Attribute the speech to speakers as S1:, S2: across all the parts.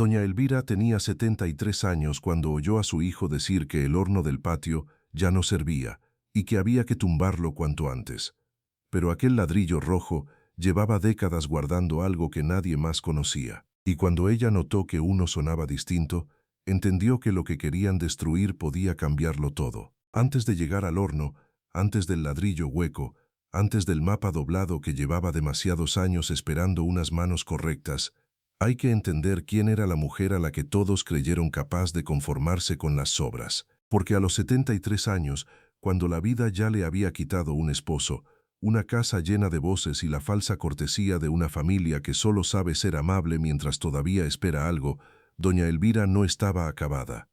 S1: Doña Elvira tenía 73 años cuando oyó a su hijo decir que el horno del patio ya no servía y que había que tumbarlo cuanto antes. Pero aquel ladrillo rojo llevaba décadas guardando algo que nadie más conocía, y cuando ella notó que uno sonaba distinto, entendió que lo que querían destruir podía cambiarlo todo. Antes de llegar al horno, antes del ladrillo hueco, antes del mapa doblado que llevaba demasiados años esperando unas manos correctas, hay que entender quién era la mujer a la que todos creyeron capaz de conformarse con las sobras. Porque a los 73 años, cuando la vida ya le había quitado un esposo, una casa llena de voces y la falsa cortesía de una familia que solo sabe ser amable mientras todavía espera algo, doña Elvira no estaba acabada.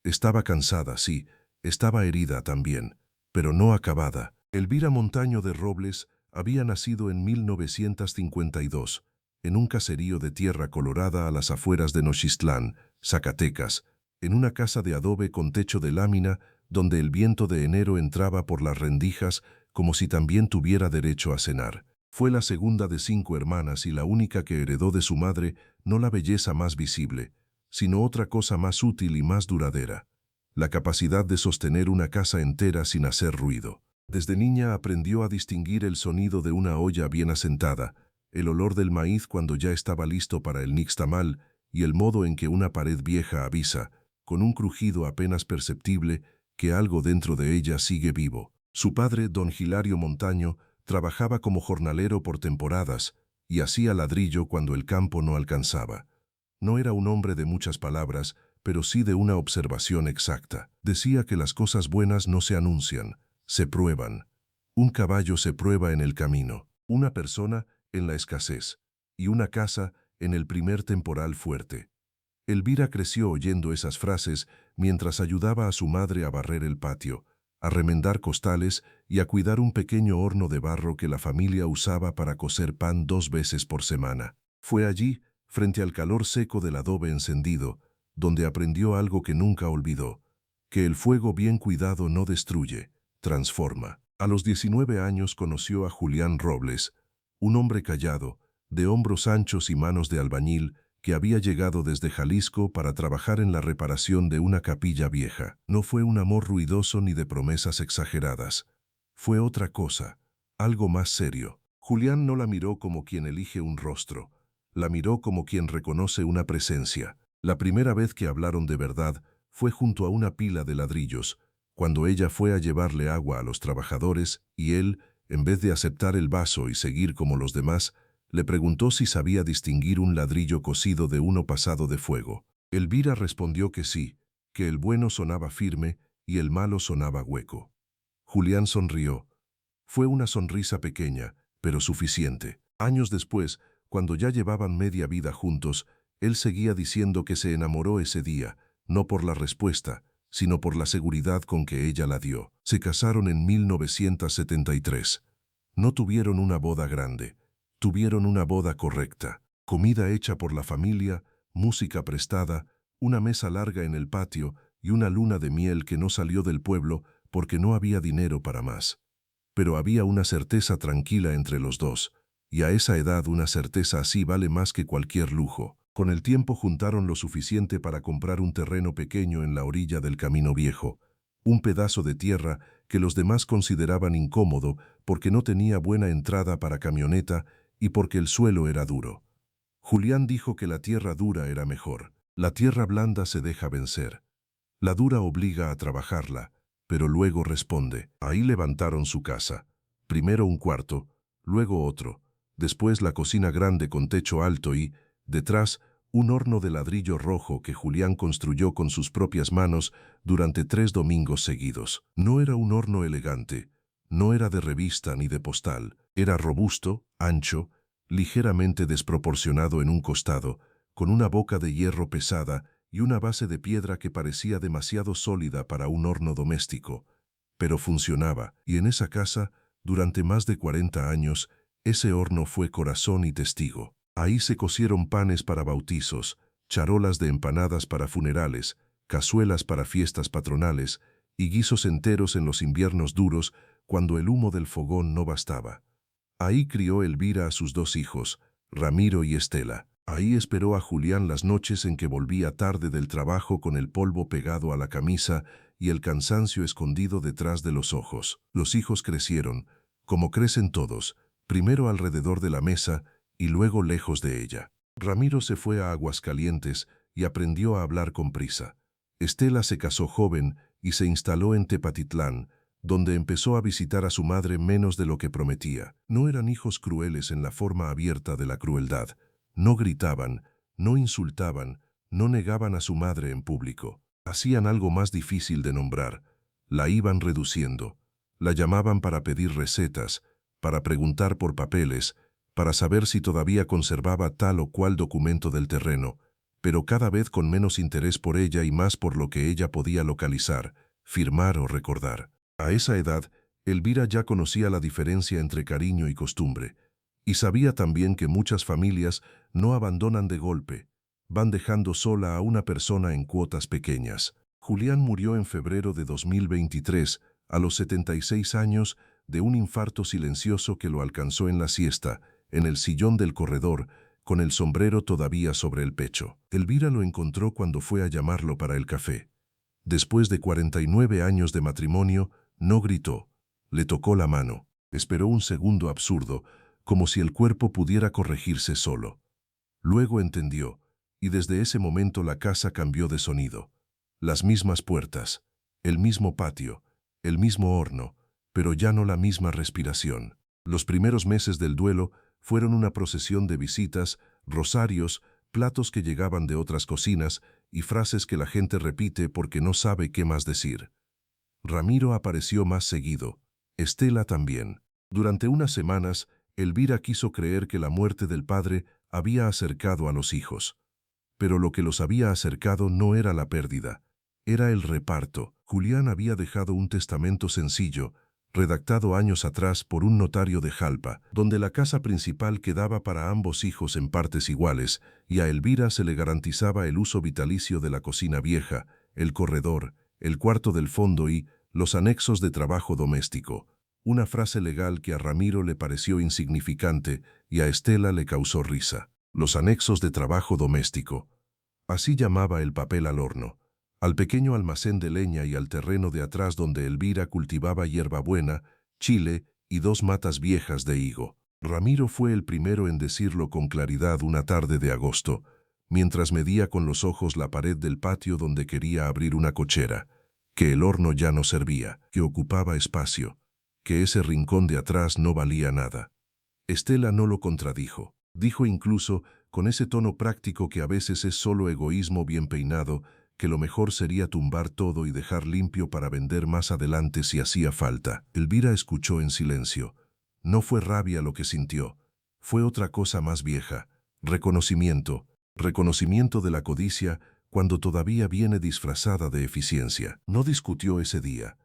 S1: Estaba cansada, sí, estaba herida también, pero no acabada. Elvira Montaño de Robles había nacido en 1952, en un caserío de tierra colorada a las afueras de Nochistlán, Zacatecas, en una casa de adobe con techo de lámina donde el viento de enero entraba por las rendijas como si también tuviera derecho a cenar. Fue la segunda de 5 hermanas y la única que heredó de su madre no la belleza más visible, sino otra cosa más útil y más duradera: la capacidad de sostener una casa entera sin hacer ruido. Desde niña aprendió a distinguir el sonido de una olla bien asentada, el olor del maíz cuando ya estaba listo para el nixtamal y el modo en que una pared vieja avisa, con un crujido apenas perceptible, que algo dentro de ella sigue vivo. Su padre, don Hilario Montaño, trabajaba como jornalero por temporadas y hacía ladrillo cuando el campo no alcanzaba. No era un hombre de muchas palabras, pero sí de una observación exacta. Decía que las cosas buenas no se anuncian, se prueban. Un caballo se prueba en el camino, una persona en la escasez y una casa en el primer temporal fuerte. Elvira creció oyendo esas frases mientras ayudaba a su madre a barrer el patio, a remendar costales y a cuidar un pequeño horno de barro que la familia usaba para cocer pan 2 veces por semana. Fue allí, frente al calor seco del adobe encendido, donde aprendió algo que nunca olvidó: que el fuego bien cuidado no destruye, transforma. A los 19 años conoció a Julián Robles, un hombre callado, de hombros anchos y manos de albañil, que había llegado desde Jalisco para trabajar en la reparación de una capilla vieja. No fue un amor ruidoso ni de promesas exageradas. Fue otra cosa, algo más serio. Julián no la miró como quien elige un rostro, la miró como quien reconoce una presencia. La primera vez que hablaron de verdad fue junto a una pila de ladrillos, cuando ella fue a llevarle agua a los trabajadores y él, en vez de aceptar el vaso y seguir como los demás, le preguntó si sabía distinguir un ladrillo cocido de uno pasado de fuego. Elvira respondió que sí, que el bueno sonaba firme y el malo sonaba hueco. Julián sonrió. Fue una sonrisa pequeña, pero suficiente. Años después, cuando ya llevaban media vida juntos, él seguía diciendo que se enamoró ese día, no por la respuesta, sino por la seguridad con que ella la dio. Se casaron en 1973. No tuvieron una boda grande. Tuvieron una boda correcta, comida hecha por la familia, música prestada, una mesa larga en el patio y una luna de miel que no salió del pueblo porque no había dinero para más. Pero había una certeza tranquila entre los dos, y a esa edad una certeza así vale más que cualquier lujo. Con el tiempo juntaron lo suficiente para comprar un terreno pequeño en la orilla del Camino Viejo, un pedazo de tierra que los demás consideraban incómodo porque no tenía buena entrada para camioneta y porque el suelo era duro. Julián dijo que la tierra dura era mejor. La tierra blanda se deja vencer. La dura obliga a trabajarla, pero luego responde. Ahí levantaron su casa. Primero un cuarto, luego otro, después la cocina grande con techo alto y, detrás, un horno de ladrillo rojo que Julián construyó con sus propias manos durante 3 domingos seguidos. No era un horno elegante, no era de revista ni de postal. Era robusto, ancho, ligeramente desproporcionado en un costado, con una boca de hierro pesada y una base de piedra que parecía demasiado sólida para un horno doméstico. Pero funcionaba, y en esa casa, durante más de 40 años, ese horno fue corazón y testigo. Ahí se cocieron panes para bautizos, charolas de empanadas para funerales, cazuelas para fiestas patronales y guisos enteros en los inviernos duros cuando el humo del fogón no bastaba. Ahí crió Elvira a sus 2 hijos, Ramiro y Estela. Ahí esperó a Julián las noches en que volvía tarde del trabajo con el polvo pegado a la camisa y el cansancio escondido detrás de los ojos. Los hijos crecieron, como crecen todos, primero alrededor de la mesa y luego lejos de ella. Ramiro se fue a Aguascalientes y aprendió a hablar con prisa. Estela se casó joven y se instaló en Tepatitlán, donde empezó a visitar a su madre menos de lo que prometía. No eran hijos crueles en la forma abierta de la crueldad. No gritaban, no insultaban, no negaban a su madre en público. Hacían algo más difícil de nombrar. La iban reduciendo. La llamaban para pedir recetas, para preguntar por papeles, para saber si todavía conservaba tal o cual documento del terreno, pero cada vez con menos interés por ella y más por lo que ella podía localizar, firmar o recordar. A esa edad, Elvira ya conocía la diferencia entre cariño y costumbre, y sabía también que muchas familias no abandonan de golpe, van dejando sola a una persona en cuotas pequeñas. Julián murió en febrero de 2023, a los 76 años, de un infarto silencioso que lo alcanzó en la siesta, en el sillón del corredor, con el sombrero todavía sobre el pecho. Elvira lo encontró cuando fue a llamarlo para el café. Después de 49 años de matrimonio, no gritó, le tocó la mano. Esperó un segundo absurdo, como si el cuerpo pudiera corregirse solo. Luego entendió, y desde ese momento la casa cambió de sonido. Las mismas puertas, el mismo patio, el mismo horno, pero ya no la misma respiración. Los primeros meses del duelo fueron una procesión de visitas, rosarios, platos que llegaban de otras cocinas y frases que la gente repite porque no sabe qué más decir. Ramiro apareció más seguido, Estela también. Durante unas semanas, Elvira quiso creer que la muerte del padre había acercado a los hijos. Pero lo que los había acercado no era la pérdida, era el reparto. Julián había dejado un testamento sencillo, redactado años atrás por un notario de Jalpa, donde la casa principal quedaba para ambos hijos en partes iguales, y a Elvira se le garantizaba el uso vitalicio de la cocina vieja, el corredor, el cuarto del fondo y los anexos de trabajo doméstico. Una frase legal que a Ramiro le pareció insignificante y a Estela le causó risa. Los anexos de trabajo doméstico. Así llamaba el papel al horno, al pequeño almacén de leña y al terreno de atrás donde Elvira cultivaba hierbabuena, chile y 2 matas viejas de higo. Ramiro fue el primero en decirlo con claridad una tarde de agosto, mientras medía con los ojos la pared del patio donde quería abrir una cochera, que el horno ya no servía, que ocupaba espacio, que ese rincón de atrás no valía nada. Estela no lo contradijo. Dijo incluso, con ese tono práctico que a veces es solo egoísmo bien peinado, que lo mejor sería tumbar todo y dejar limpio para vender más adelante si hacía falta. Elvira escuchó en silencio. No fue rabia lo que sintió. Fue otra cosa más vieja. Reconocimiento. Reconocimiento de la codicia cuando todavía viene disfrazada de eficiencia. No discutió ese día.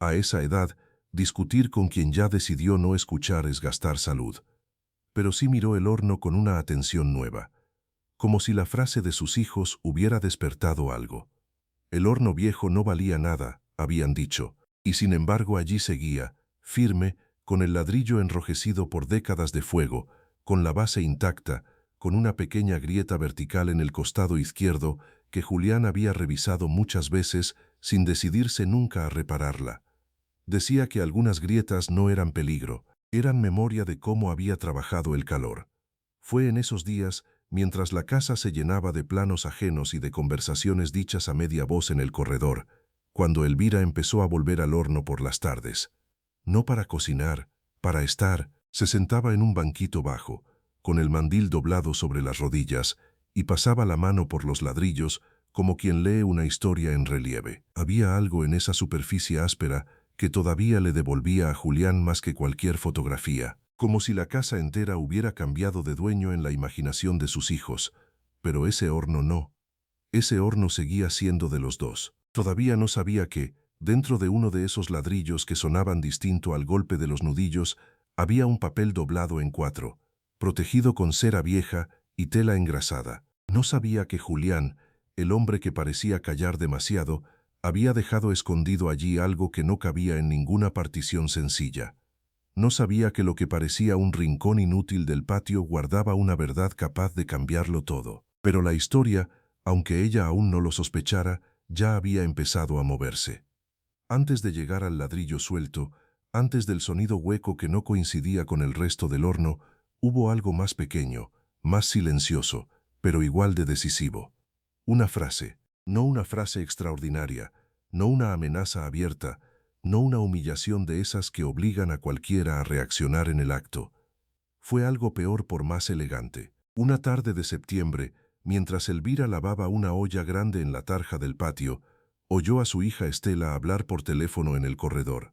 S1: A esa edad, discutir con quien ya decidió no escuchar es gastar salud. Pero sí miró el horno con una atención nueva, como si la frase de sus hijos hubiera despertado algo. El horno viejo no valía nada, habían dicho, y sin embargo allí seguía, firme, con el ladrillo enrojecido por décadas de fuego, con la base intacta, con una pequeña grieta vertical en el costado izquierdo que Julián había revisado muchas veces sin decidirse nunca a repararla. Decía que algunas grietas no eran peligro, eran memoria de cómo había trabajado el calor. Fue en esos días, mientras la casa se llenaba de planos ajenos y de conversaciones dichas a media voz en el corredor, cuando Elvira empezó a volver al horno por las tardes. No para cocinar, para estar. Se sentaba en un banquito bajo, con el mandil doblado sobre las rodillas, y pasaba la mano por los ladrillos como quien lee una historia en relieve. Había algo en esa superficie áspera que todavía le devolvía a Julián más que cualquier fotografía, como si la casa entera hubiera cambiado de dueño en la imaginación de sus hijos. Pero ese horno no. Ese horno seguía siendo de los dos. Todavía no sabía que, dentro de uno de esos ladrillos que sonaban distinto al golpe de los nudillos, había un papel doblado en 4, protegido con cera vieja y tela engrasada. No sabía que Julián, el hombre que parecía callar demasiado, había dejado escondido allí algo que no cabía en ninguna partición sencilla. No sabía que lo que parecía un rincón inútil del patio guardaba una verdad capaz de cambiarlo todo. Pero la historia, aunque ella aún no lo sospechara, ya había empezado a moverse. Antes de llegar al ladrillo suelto, antes del sonido hueco que no coincidía con el resto del horno, hubo algo más pequeño, más silencioso, pero igual de decisivo. Una frase, no una frase extraordinaria, no una amenaza abierta, no una humillación de esas que obligan a cualquiera a reaccionar en el acto. Fue algo peor por más elegante. Una tarde de septiembre, mientras Elvira lavaba una olla grande en la tarja del patio, oyó a su hija Estela hablar por teléfono en el corredor.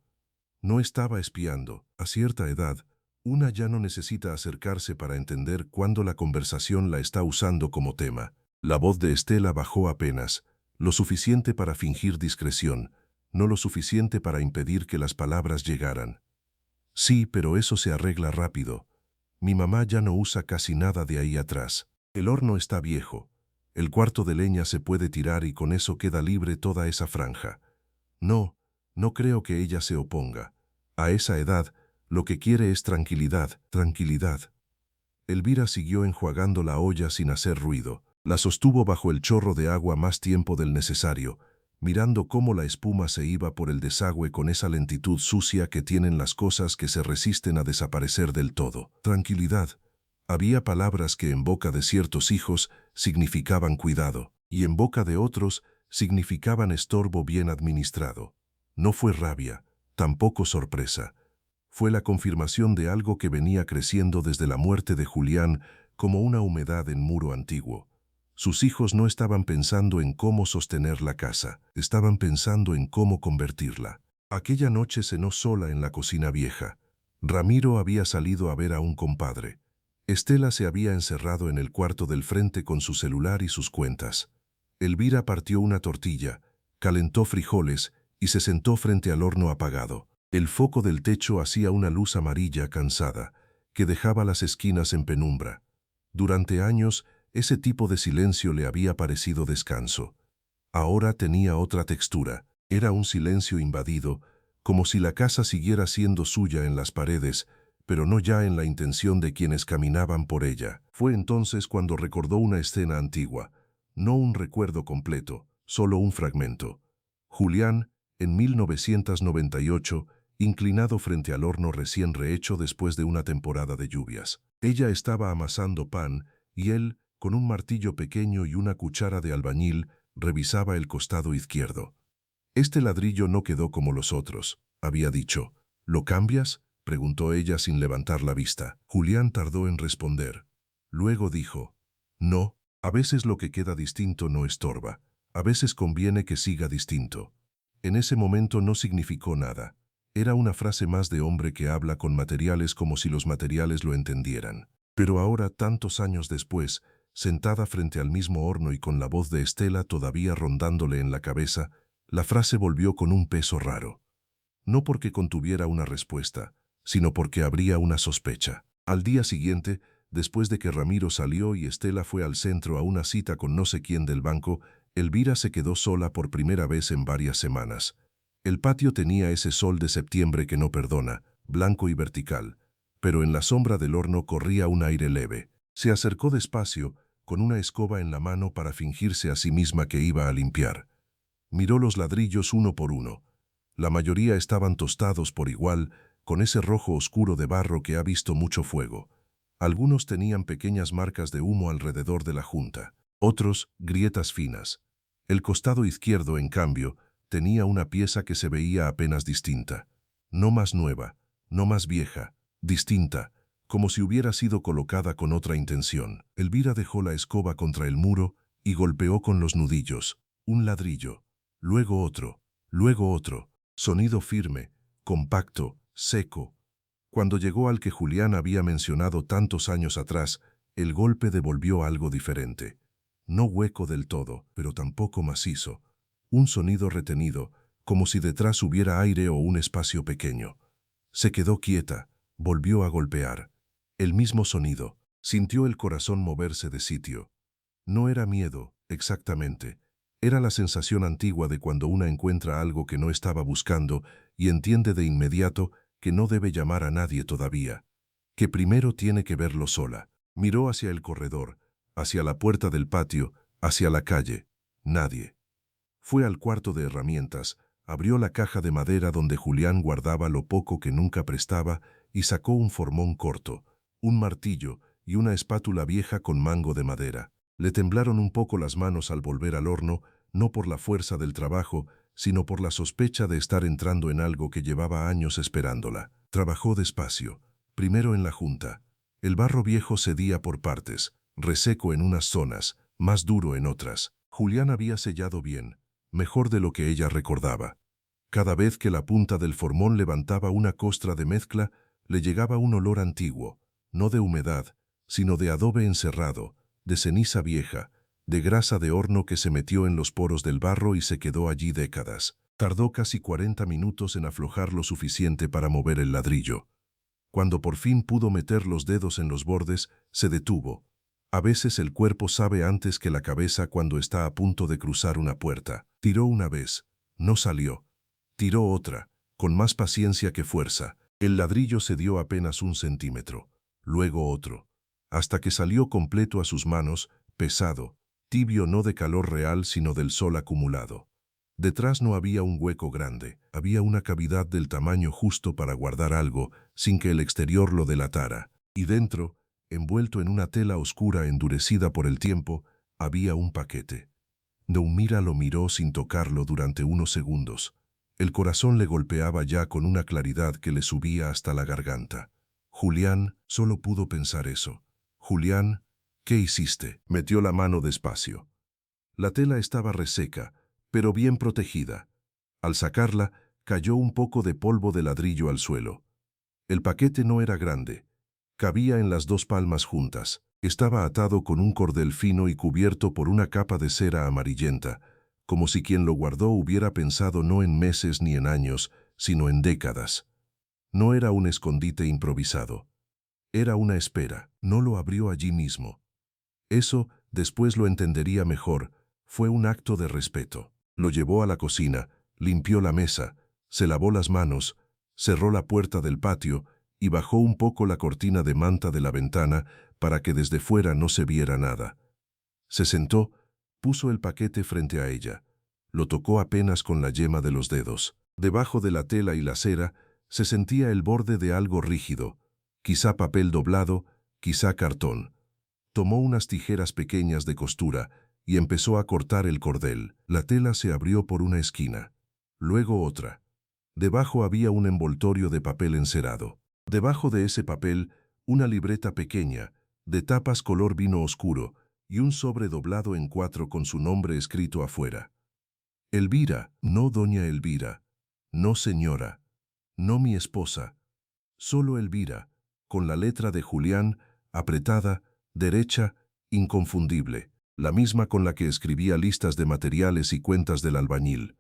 S1: No estaba espiando. A cierta edad, una ya no necesita acercarse para entender cuándo la conversación la está usando como tema. La voz de Estela bajó apenas, lo suficiente para fingir discreción, no lo suficiente para impedir que las palabras llegaran. Sí, pero eso se arregla rápido. Mi mamá ya no usa casi nada de ahí atrás. El horno está viejo. El cuarto de leña se puede tirar y con eso queda libre toda esa franja. No, no creo que ella se oponga. A esa edad, lo que quiere es tranquilidad, tranquilidad. Elvira siguió enjuagando la olla sin hacer ruido. La sostuvo bajo el chorro de agua más tiempo del necesario, mirando cómo la espuma se iba por el desagüe con esa lentitud sucia que tienen las cosas que se resisten a desaparecer del todo. Tranquilidad. Había palabras que en boca de ciertos hijos significaban cuidado, y en boca de otros significaban estorbo bien administrado. No fue rabia, tampoco sorpresa. Fue la confirmación de algo que venía creciendo desde la muerte de Julián como una humedad en muro antiguo. Sus hijos no estaban pensando en cómo sostener la casa, estaban pensando en cómo convertirla. Aquella noche cenó sola en la cocina vieja. Ramiro había salido a ver a un compadre. Estela se había encerrado en el cuarto del frente con su celular y sus cuentas. Elvira partió una tortilla, calentó frijoles y se sentó frente al horno apagado. El foco del techo hacía una luz amarilla cansada, que dejaba las esquinas en penumbra. Durante años, ese tipo de silencio le había parecido descanso. Ahora tenía otra textura. Era un silencio invadido, como si la casa siguiera siendo suya en las paredes, pero no ya en la intención de quienes caminaban por ella. Fue entonces cuando recordó una escena antigua, no un recuerdo completo, solo un fragmento. Julián, en 1998, inclinado frente al horno recién rehecho después de una temporada de lluvias. Ella estaba amasando pan y él, con un martillo pequeño y una cuchara de albañil, revisaba el costado izquierdo. Este ladrillo no quedó como los otros, había dicho. ¿Lo cambias?, preguntó ella sin levantar la vista. Julián tardó en responder. Luego dijo, no, a veces lo que queda distinto no estorba, a veces conviene que siga distinto. En ese momento no significó nada. Era una frase más de hombre que habla con materiales como si los materiales lo entendieran. Pero ahora, tantos años después, sentada frente al mismo horno y con la voz de Estela todavía rondándole en la cabeza, la frase volvió con un peso raro. No porque contuviera una respuesta, sino porque habría una sospecha. Al día siguiente, después de que Ramiro salió y Estela fue al centro a una cita con no sé quién del banco, Elvira se quedó sola por primera vez en varias semanas. El patio tenía ese sol de septiembre que no perdona, blanco y vertical, pero en la sombra del horno corría un aire leve. Se acercó despacio, con una escoba en la mano para fingirse a sí misma que iba a limpiar. Miró los ladrillos uno por uno. La mayoría estaban tostados por igual, con ese rojo oscuro de barro que ha visto mucho fuego. Algunos tenían pequeñas marcas de humo alrededor de la junta, otros grietas finas. El costado izquierdo, en cambio, tenía una pieza que se veía apenas distinta. No más nueva, no más vieja, distinta, como si hubiera sido colocada con otra intención. Elvira dejó la escoba contra el muro y golpeó con los nudillos. Un ladrillo, luego otro. Sonido firme, compacto, seco. Cuando llegó al que Julián había mencionado tantos años atrás, el golpe devolvió algo diferente. No hueco del todo, pero tampoco macizo. Un sonido retenido, como si detrás hubiera aire o un espacio pequeño. Se quedó quieta, volvió a golpear. El mismo sonido. Sintió el corazón moverse de sitio. No era miedo, exactamente. Era la sensación antigua de cuando una encuentra algo que no estaba buscando y entiende de inmediato que no debe llamar a nadie todavía, que primero tiene que verlo sola. Miró hacia el corredor, hacia la puerta del patio, hacia la calle. Nadie. Fue al cuarto de herramientas, abrió la caja de madera donde Julián guardaba lo poco que nunca prestaba y sacó un formón corto, un martillo y una espátula vieja con mango de madera. Le temblaron un poco las manos al volver al horno, no por la fuerza del trabajo, sino por la sospecha de estar entrando en algo que llevaba años esperándola. Trabajó despacio, primero en la junta. El barro viejo cedía por partes, reseco en unas zonas, más duro en otras. Julián había sellado bien, mejor de lo que ella recordaba. Cada vez que la punta del formón levantaba una costra de mezcla, le llegaba un olor antiguo, no de humedad, sino de adobe encerrado, de ceniza vieja, de grasa de horno que se metió en los poros del barro y se quedó allí décadas. Tardó casi 40 minutos en aflojar lo suficiente para mover el ladrillo. Cuando por fin pudo meter los dedos en los bordes, se detuvo. A veces el cuerpo sabe antes que la cabeza cuando está a punto de cruzar una puerta. Tiró una vez, no salió. Tiró otra, con más paciencia que fuerza. El ladrillo cedió apenas 1 centímetro, luego otro, hasta que salió completo a sus manos, pesado, tibio no de calor real sino del sol acumulado. Detrás no había un hueco grande, había una cavidad del tamaño justo para guardar algo sin que el exterior lo delatara, y dentro, envuelto en una tela oscura endurecida por el tiempo, había un paquete. Neumira lo miró sin tocarlo durante unos segundos. El corazón le golpeaba ya con una claridad que le subía hasta la garganta. Julián, solo pudo pensar eso. Julián, ¿qué hiciste? Metió la mano despacio. La tela estaba reseca, pero bien protegida. Al sacarla, cayó un poco de polvo de ladrillo al suelo. El paquete no era grande. Cabía en las 2 palmas juntas. Estaba atado con un cordel fino y cubierto por una capa de cera amarillenta, como si quien lo guardó hubiera pensado no en meses ni en años, sino en décadas. No era un escondite improvisado. Era una espera. No lo abrió allí mismo. Eso, después lo entendería mejor, fue un acto de respeto. Lo llevó a la cocina, limpió la mesa, se lavó las manos, cerró la puerta del patio y bajó un poco la cortina de manta de la ventana para que desde fuera no se viera nada. Se sentó, puso el paquete frente a ella. Lo tocó apenas con la yema de los dedos. Debajo de la tela y la cera se sentía el borde de algo rígido, quizá papel doblado, quizá cartón. Tomó unas tijeras pequeñas de costura y empezó a cortar el cordel. La tela se abrió por una esquina, luego otra. Debajo había un envoltorio de papel encerado. Debajo de ese papel, una libreta pequeña, de tapas color vino oscuro, y un sobre doblado en 4 con su nombre escrito afuera. Elvira, no doña Elvira, no señora, no mi esposa, solo Elvira, con la letra de Julián, apretada, derecha, inconfundible, la misma con la que escribía listas de materiales y cuentas del albañil,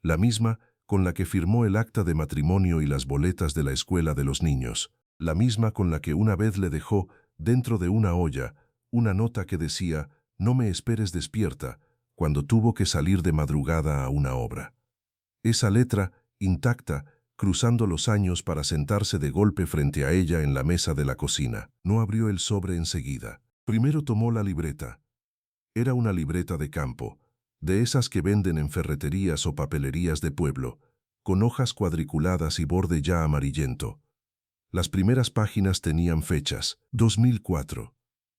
S1: la misma con la que firmó el acta de matrimonio y las boletas de la escuela de los niños, la misma con la que una vez le dejó, dentro de una olla, una nota que decía, no me esperes despierta, cuando tuvo que salir de madrugada a una obra. Esa letra, intacta, cruzando los años para sentarse de golpe frente a ella en la mesa de la cocina. No abrió el sobre enseguida. Primero tomó la libreta. Era una libreta de campo, de esas que venden en ferreterías o papelerías de pueblo, con hojas cuadriculadas y borde ya amarillento. Las primeras páginas tenían fechas: 2004,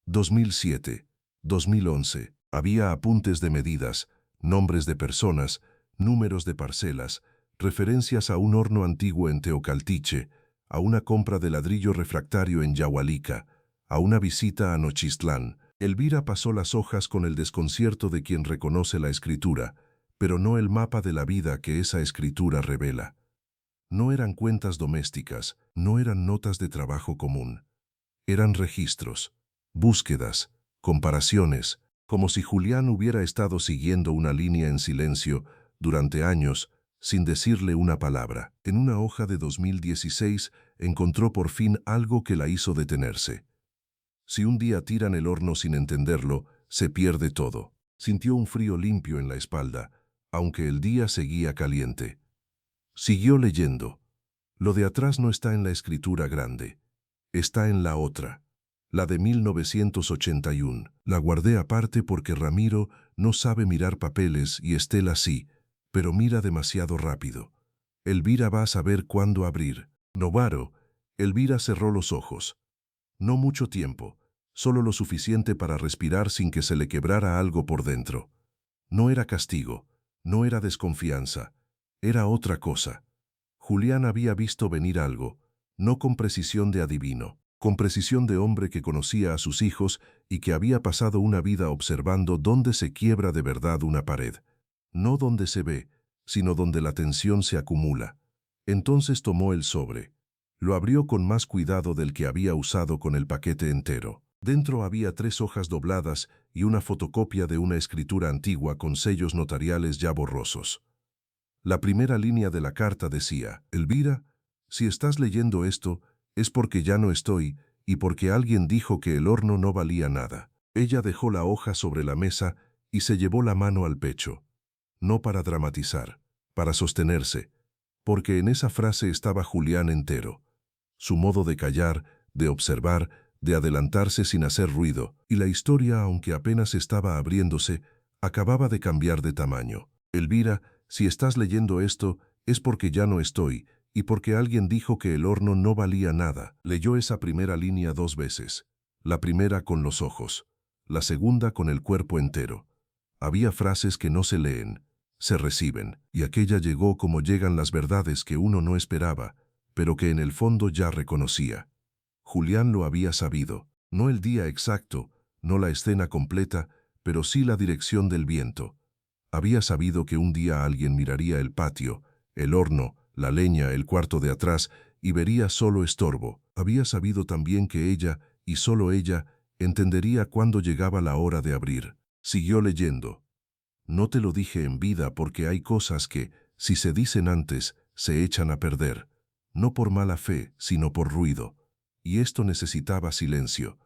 S1: 2007, 2011. Había apuntes de medidas, nombres de personas, números de parcelas, referencias a un horno antiguo en Teocaltiche, a una compra de ladrillo refractario en Yahualica, a una visita a Nochistlán. Elvira pasó las hojas con el desconcierto de quien reconoce la escritura, pero no el mapa de la vida que esa escritura revela. No eran cuentas domésticas, no eran notas de trabajo común. Eran registros, búsquedas, comparaciones, como si Julián hubiera estado siguiendo una línea en silencio durante años, sin decirle una palabra. En una hoja de 2016 encontró por fin algo que la hizo detenerse. Si un día tiran el horno sin entenderlo, se pierde todo. Sintió un frío limpio en la espalda, aunque el día seguía caliente. Siguió leyendo. Lo de atrás no está en la escritura grande. Está en la otra, la de 1981. La guardé aparte porque Ramiro no sabe mirar papeles y Estela sí, pero mira demasiado rápido. Elvira va a saber cuándo abrir. Novaro. Elvira cerró los ojos. No mucho tiempo, solo lo suficiente para respirar sin que se le quebrara algo por dentro. No era castigo, no era desconfianza, era otra cosa. Julián había visto venir algo, no con precisión de adivino, con precisión de hombre que conocía a sus hijos y que había pasado una vida observando dónde se quiebra de verdad una pared. No donde se ve, sino donde la tensión se acumula. Entonces tomó el sobre. Lo abrió con más cuidado del que había usado con el paquete entero. Dentro había 3 hojas dobladas y una fotocopia de una escritura antigua con sellos notariales ya borrosos. La primera línea de la carta decía: Elvira, si estás leyendo esto, es porque ya no estoy y porque alguien dijo que el horno no valía nada. Ella dejó la hoja sobre la mesa y se llevó la mano al pecho. No para dramatizar, para sostenerse, porque en esa frase estaba Julián entero. Su modo de callar, de observar, de adelantarse sin hacer ruido, y la historia, aunque apenas estaba abriéndose, acababa de cambiar de tamaño. Elvira, si estás leyendo esto, es porque ya no estoy, y porque alguien dijo que el horno no valía nada. Leyó esa primera línea 2 veces. La primera con los ojos, la segunda con el cuerpo entero. Había frases que no se leen, se reciben, y aquella llegó como llegan las verdades que uno no esperaba, pero que en el fondo ya reconocía. Julián lo había sabido, no el día exacto, no la escena completa, pero sí la dirección del viento. Había sabido que un día alguien miraría el patio, el horno, la leña, el cuarto de atrás, y vería solo estorbo. Había sabido también que ella, y solo ella, entendería cuándo llegaba la hora de abrir. Siguió leyendo. No te lo dije en vida porque hay cosas que, si se dicen antes, se echan a perder. No por mala fe, sino por ruido. Y esto necesitaba silencio.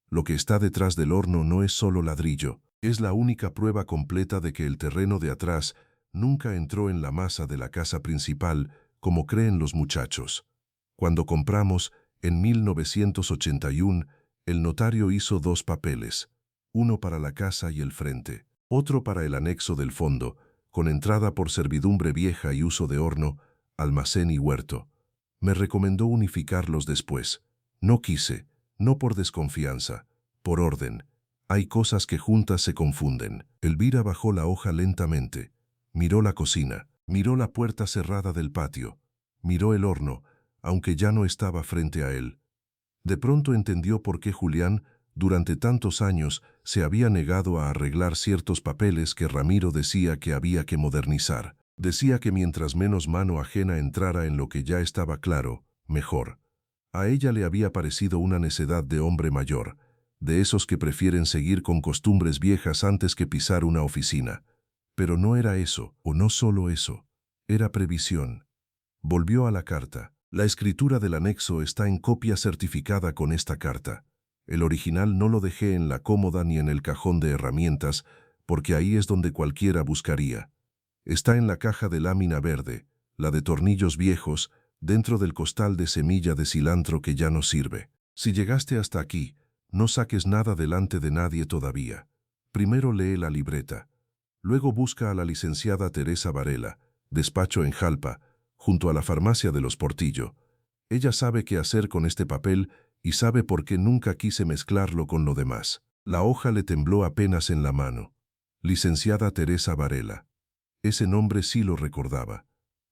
S1: Lo que está detrás del horno no es solo ladrillo, es la única prueba completa de que el terreno de atrás nunca entró en la masa de la casa principal, como creen los muchachos. Cuando compramos, en 1981, el notario hizo 2 papeles, uno para la casa y el frente, otro para el anexo del fondo, con entrada por servidumbre vieja y uso de horno, almacén y huerto. Me recomendó unificarlos después. No quise, no por desconfianza, por orden. Hay cosas que juntas se confunden. Elvira bajó la hoja lentamente. Miró la cocina, miró la puerta cerrada del patio, miró el horno, aunque ya no estaba frente a él. De pronto entendió por qué Julián, durante tantos años, se había negado a arreglar ciertos papeles que Ramiro decía que había que modernizar. Decía que mientras menos mano ajena entrara en lo que ya estaba claro, mejor. A ella le había parecido una necedad de hombre mayor, de esos que prefieren seguir con costumbres viejas antes que pisar una oficina. Pero no era eso, o no solo eso, era previsión. Volvió a la carta. La escritura del anexo está en copia certificada con esta carta. El original no lo dejé en la cómoda ni en el cajón de herramientas, porque ahí es donde cualquiera buscaría. Está en la caja de lámina verde, la de tornillos viejos, dentro del costal de semilla de cilantro que ya no sirve. Si llegaste hasta aquí, no saques nada delante de nadie todavía. Primero lee la libreta. Luego busca a la licenciada Teresa Varela, despacho en Jalpa, junto a la farmacia de los Portillo. Ella sabe qué hacer con este papel y sabe por qué nunca quise mezclarlo con lo demás. La hoja le tembló apenas en la mano. Licenciada Teresa Varela. Ese nombre sí lo recordaba.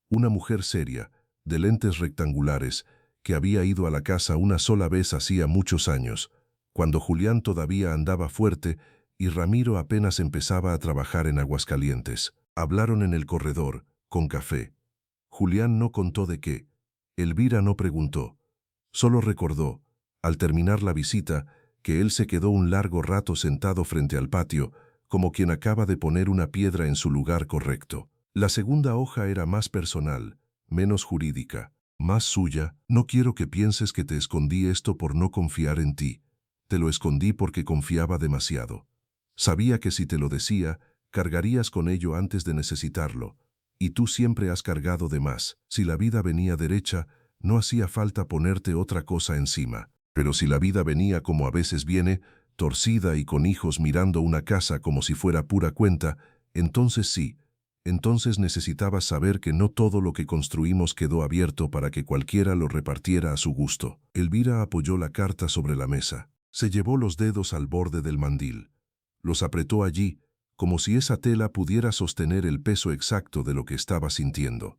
S1: Una mujer seria, de lentes rectangulares, que había ido a la casa una sola vez hacía muchos años, cuando Julián todavía andaba fuerte y Ramiro apenas empezaba a trabajar en Aguascalientes. Hablaron en el corredor, con café. Julián no contó de qué. Elvira no preguntó. Solo recordó, al terminar la visita, que él se quedó un largo rato sentado frente al patio, como quien acaba de poner una piedra en su lugar correcto. La segunda hoja era más personal, menos jurídica, más suya. No quiero que pienses que te escondí esto por no confiar en ti. Te lo escondí porque confiaba demasiado. Sabía que si te lo decía, cargarías con ello antes de necesitarlo. Y tú siempre has cargado de más. Si la vida venía derecha, No hacía falta ponerte otra cosa encima. Pero si la vida venía como a veces viene, torcida y con hijos mirando una casa como si fuera pura cuenta, entonces sí. Entonces necesitabas saber que no todo lo que construimos quedó abierto para que cualquiera lo repartiera a su gusto. Elvira apoyó la carta sobre la mesa. Se llevó los dedos al borde del mandil. Los apretó allí, como si esa tela pudiera sostener el peso exacto de lo que estaba sintiendo.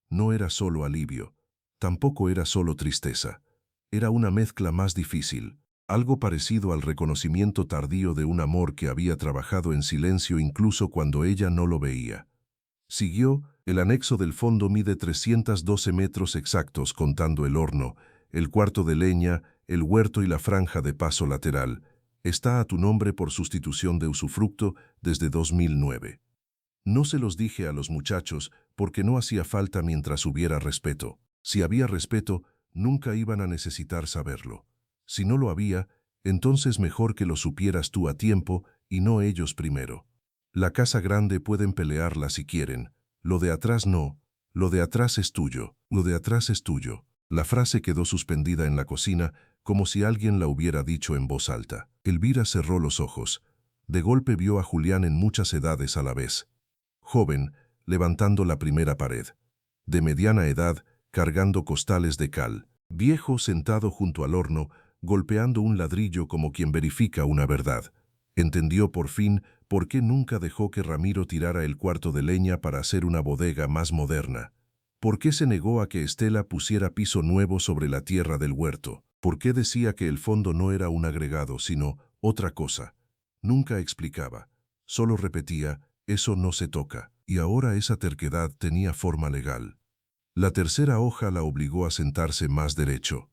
S1: No era solo alivio, tampoco era solo tristeza. Era una mezcla más difícil, algo parecido al reconocimiento tardío de un amor que había trabajado en silencio incluso cuando ella no lo veía. Siguió, el anexo del fondo mide 312 metros exactos contando el horno, el cuarto de leña, el huerto y la franja de paso lateral. Está a tu nombre por sustitución de usufructo desde 2009. No se los dije a los muchachos porque no hacía falta mientras hubiera respeto. Si había respeto, nunca iban a necesitar saberlo. Si no lo había, entonces mejor que lo supieras tú a tiempo y no ellos primero. La casa grande pueden pelearla si quieren. Lo de atrás no. Lo de atrás es tuyo. Lo de atrás es tuyo. La frase quedó suspendida en la cocina como si alguien la hubiera dicho en voz alta. Elvira cerró los ojos. De golpe vio a Julián en muchas edades a la vez. Joven, levantando la primera pared. De mediana edad, cargando costales de cal. Viejo sentado junto al horno, golpeando un ladrillo como quien verifica una verdad. Entendió por fin por qué nunca dejó que Ramiro tirara el cuarto de leña para hacer una bodega más moderna. ¿Por qué se negó a que Estela pusiera piso nuevo sobre la tierra del huerto? ¿Por qué decía que el fondo no era un agregado, sino otra cosa? Nunca explicaba. Solo repetía, eso no se toca. Y ahora esa terquedad tenía forma legal. La tercera hoja la obligó a sentarse más derecho.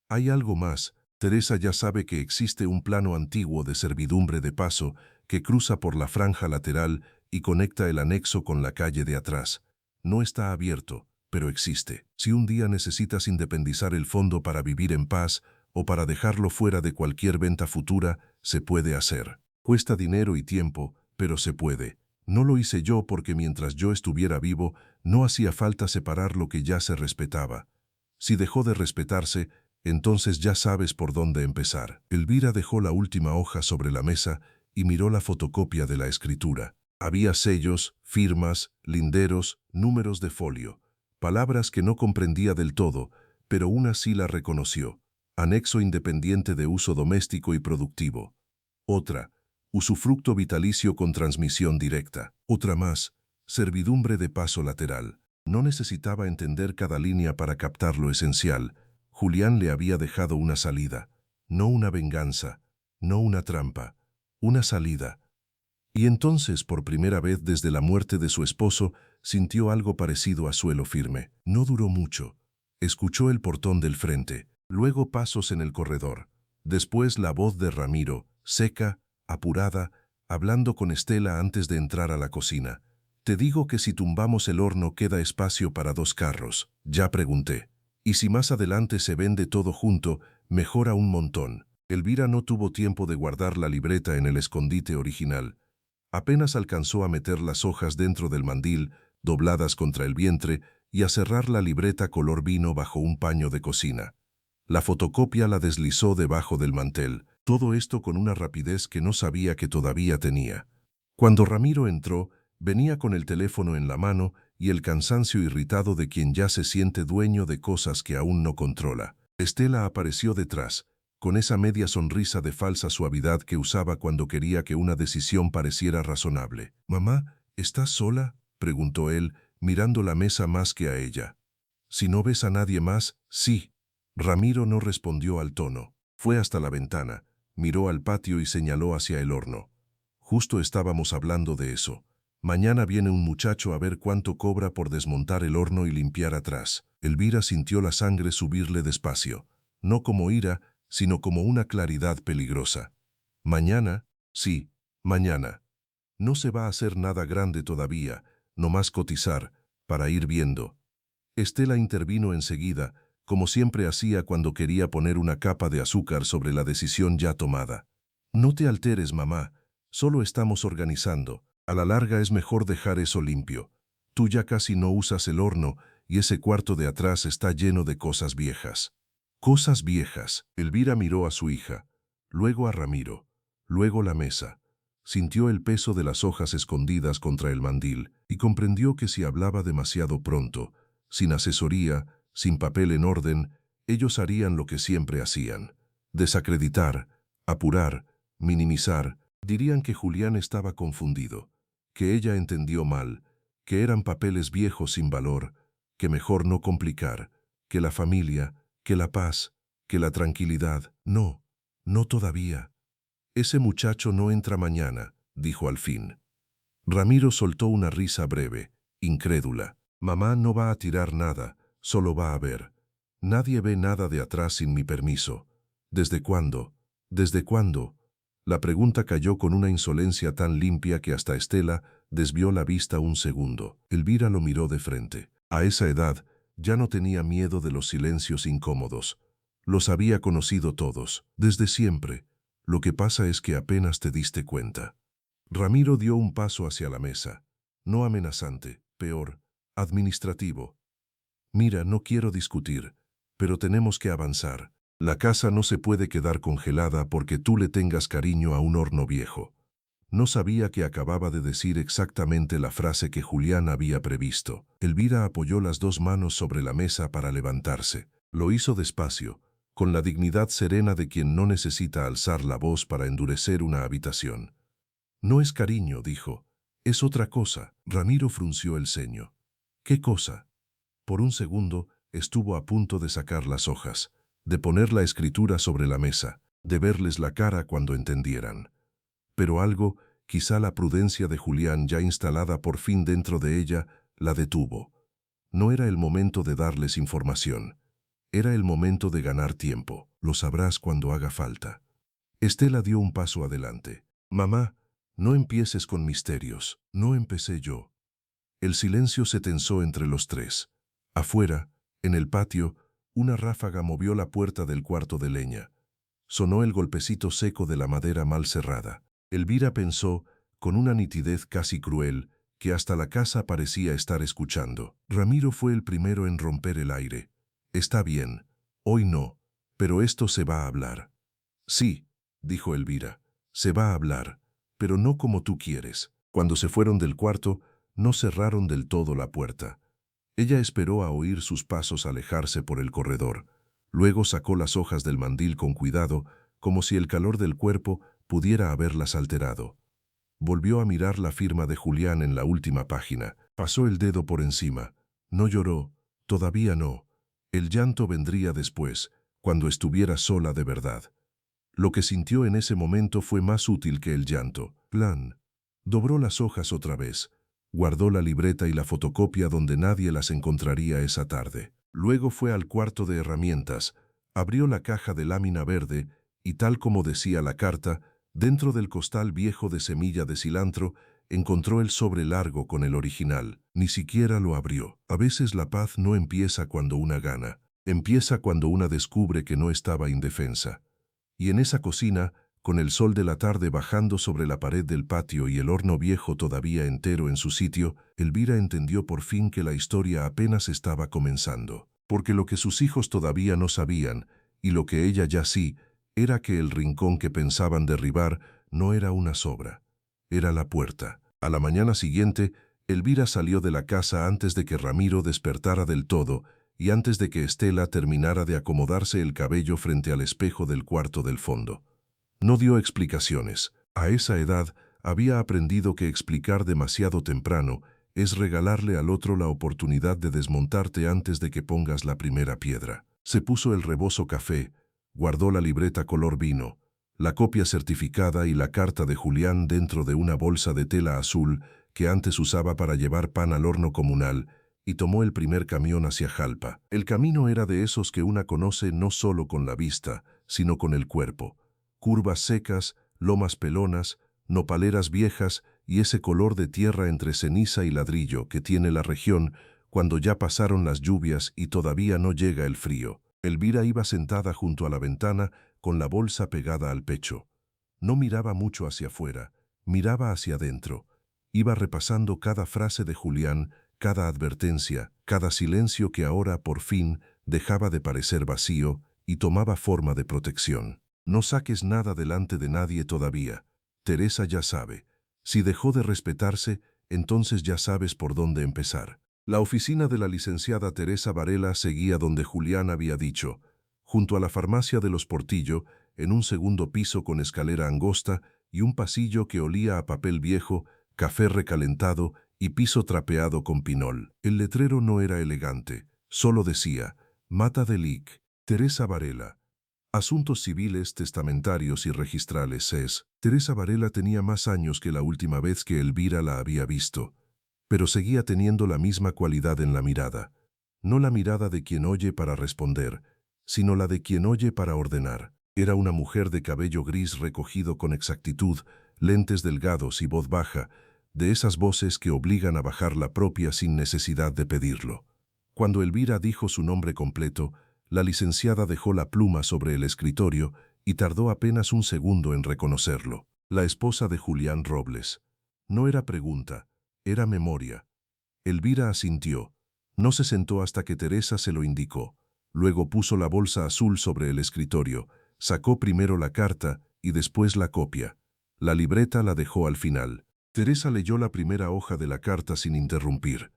S1: Hay algo más. Teresa ya sabe que existe un plano antiguo de servidumbre de paso que cruza por la franja lateral y conecta el anexo con la calle de atrás. No está abierto, pero existe. Si un día necesitas independizar el fondo para vivir en paz o para dejarlo fuera de cualquier venta futura, se puede hacer. Cuesta dinero y tiempo, pero se puede. No lo hice yo porque mientras yo estuviera vivo, no hacía falta separar lo que ya se respetaba. Si dejó de respetarse, entonces ya sabes por dónde empezar. Elvira dejó la última hoja sobre la mesa y miró la fotocopia de la escritura. Había sellos, firmas, linderos, números de folio, palabras que no comprendía del todo, pero una sí la reconoció. Anexo independiente de uso doméstico y productivo. Otra, usufructo vitalicio con transmisión directa. Otra más, servidumbre de paso lateral. No necesitaba entender cada línea para captar lo esencial. Julián le había dejado una salida, no una venganza, no una trampa, una salida. Y entonces, por primera vez desde la muerte de su esposo, sintió algo parecido a suelo firme. No duró mucho. Escuchó el portón del frente, luego pasos en el corredor. Después la voz de Ramiro, seca, apurada, hablando con Estela antes de entrar a la cocina. Te digo que si tumbamos el horno queda espacio para 2 carros. Ya pregunté. Y si más adelante se vende todo junto, mejora un montón. Elvira no tuvo tiempo de guardar la libreta en el escondite original. Apenas alcanzó a meter las hojas dentro del mandil, dobladas contra el vientre, y a cerrar la libreta color vino bajo un paño de cocina. La fotocopia la deslizó debajo del mantel, todo esto con una rapidez que no sabía que todavía tenía. Cuando Ramiro entró, venía con el teléfono en la mano y el cansancio irritado de quien ya se siente dueño de cosas que aún no controla. Estela apareció detrás, con esa media sonrisa de falsa suavidad que usaba cuando quería que una decisión pareciera razonable. «Mamá, ¿estás sola?», preguntó él, mirando la mesa más que a ella. «Si no ves a nadie más, sí». Ramiro no respondió al tono. Fue hasta la ventana, miró al patio y señaló hacia el horno. «Justo estábamos hablando de eso. Mañana viene un muchacho a ver cuánto cobra por desmontar el horno y limpiar atrás». Elvira sintió la sangre subirle despacio, no como ira, sino como una claridad peligrosa. «Mañana, sí, mañana. No se va a hacer nada grande todavía, nomás cotizar, para ir viendo». Estela intervino enseguida, como siempre hacía cuando quería poner una capa de azúcar sobre la decisión ya tomada. «No te alteres, mamá, solo estamos organizando. A la larga es mejor dejar eso limpio. Tú ya casi no usas el horno y ese cuarto de atrás está lleno de cosas viejas. Cosas viejas. Elvira miró a su hija, luego a Ramiro, luego la mesa. Sintió el peso de las hojas escondidas contra el mandil y comprendió que si hablaba demasiado pronto, sin asesoría, sin papel en orden, ellos harían lo que siempre hacían: desacreditar, apurar, minimizar. Dirían que Julián estaba confundido, que ella entendió mal, que eran papeles viejos sin valor, que mejor no complicar, que la familia, que la paz, que la tranquilidad. No, no todavía. Ese muchacho no entra mañana, dijo al fin. Ramiro soltó una risa breve, incrédula. Mamá no va a tirar nada, solo va a ver. Nadie ve nada de atrás sin mi permiso. ¿Desde cuándo? ¿Desde cuándo? La pregunta cayó con una insolencia tan limpia que hasta Estela desvió la vista un segundo. Elvira lo miró de frente. A esa edad ya no tenía miedo de los silencios incómodos. Los había conocido todos, desde siempre. Lo que pasa es que apenas te diste cuenta. Ramiro dio un paso hacia la mesa. No amenazante, peor, administrativo. Mira, no quiero discutir, pero tenemos que avanzar. La casa no se puede quedar congelada porque tú le tengas cariño a un horno viejo. No sabía que acababa de decir exactamente la frase que Julián había previsto. Elvira apoyó las dos manos sobre la mesa para levantarse. Lo hizo despacio, con la dignidad serena de quien no necesita alzar la voz para endurecer una habitación. No es cariño, dijo. Es otra cosa. Ramiro frunció el ceño. ¿Qué cosa? Por un segundo estuvo a punto de sacar las hojas, de poner la escritura sobre la mesa, de verles la cara cuando entendieran. Pero algo, quizá la prudencia de Julián ya instalada por fin dentro de ella, la detuvo. No era el momento de darles información. Era el momento de ganar tiempo. Lo sabrás cuando haga falta. Estela dio un paso adelante. Mamá, no empieces con misterios. No empecé yo. El silencio se tensó entre los tres. Afuera, en el patio, una ráfaga movió la puerta del cuarto de leña. Sonó el golpecito seco de la madera mal cerrada. Elvira pensó, con una nitidez casi cruel, que hasta la casa parecía estar escuchando. Ramiro fue el primero en romper el aire. Está bien, hoy no, pero esto se va a hablar. Sí, dijo Elvira, se va a hablar, pero no como tú quieres. Cuando se fueron del cuarto, no cerraron del todo la puerta. Ella esperó a oír sus pasos alejarse por el corredor. Luego sacó las hojas del mandil con cuidado, como si el calor del cuerpo pudiera haberlas alterado. Volvió a mirar la firma de Julián en la última página. Pasó el dedo por encima. No lloró, todavía no. El llanto vendría después, cuando estuviera sola de verdad. Lo que sintió en ese momento fue más útil que el llanto. Plan. Dobró las hojas otra vez. Guardó la libreta y la fotocopia donde nadie las encontraría esa tarde. Luego fue al cuarto de herramientas, abrió la caja de lámina verde y, tal como decía la carta, dentro del costal viejo de semilla de cilantro, encontró el sobre largo con el original. Ni siquiera lo abrió. A veces la paz no empieza cuando una gana. Empieza cuando una descubre que no estaba indefensa. Y en esa cocina, con el sol de la tarde bajando sobre la pared del patio y el horno viejo todavía entero en su sitio, Elvira entendió por fin que la historia apenas estaba comenzando. Porque lo que sus hijos todavía no sabían, y lo que ella ya sí, era que el rincón que pensaban derribar no era una sobra. Era la puerta. A la mañana siguiente, Elvira salió de la casa antes de que Ramiro despertara del todo y antes de que Estela terminara de acomodarse el cabello frente al espejo del cuarto del fondo. No dio explicaciones. A esa edad había aprendido que explicar demasiado temprano es regalarle al otro la oportunidad de desmontarte antes de que pongas la primera piedra. Se puso el rebozo café, guardó la libreta color vino, la copia certificada y la carta de Julián dentro de una bolsa de tela azul que antes usaba para llevar pan al horno comunal, y tomó el primer camión hacia Jalpa. El camino era de esos que una conoce no solo con la vista, sino con el cuerpo. Curvas secas, lomas pelonas, nopaleras viejas y ese color de tierra entre ceniza y ladrillo que tiene la región cuando ya pasaron las lluvias y todavía no llega el frío. Elvira iba sentada junto a la ventana con la bolsa pegada al pecho. No miraba mucho hacia afuera, miraba hacia adentro. Iba repasando cada frase de Julián, cada advertencia, cada silencio que ahora, por fin, dejaba de parecer vacío y tomaba forma de protección. No saques nada delante de nadie todavía. Teresa ya sabe. Si dejó de respetarse, entonces ya sabes por dónde empezar. La oficina de la licenciada Teresa Varela seguía donde Julián había dicho, junto a la farmacia de los Portillo, en un segundo piso con escalera angosta y un pasillo que olía a papel viejo, café recalentado y piso trapeado con pinol. El letrero no era elegante, solo decía, Mata de Lic, Teresa Varela. Asuntos civiles, testamentarios y registrales es. Teresa Varela tenía más años que la última vez que Elvira la había visto, pero seguía teniendo la misma cualidad en la mirada. No la mirada de quien oye para responder, sino la de quien oye para ordenar. Era una mujer de cabello gris recogido con exactitud, lentes delgados y voz baja, de esas voces que obligan a bajar la propia sin necesidad de pedirlo. Cuando Elvira dijo su nombre completo, la licenciada dejó la pluma sobre el escritorio y tardó apenas un segundo en reconocerlo. La esposa de Julián Robles. No era pregunta, era memoria. Elvira asintió. No se sentó hasta que Teresa se lo indicó. Luego puso la bolsa azul sobre el escritorio, sacó primero la carta y después la copia. La libreta la dejó al final. Teresa leyó la primera hoja de la carta sin interrumpir.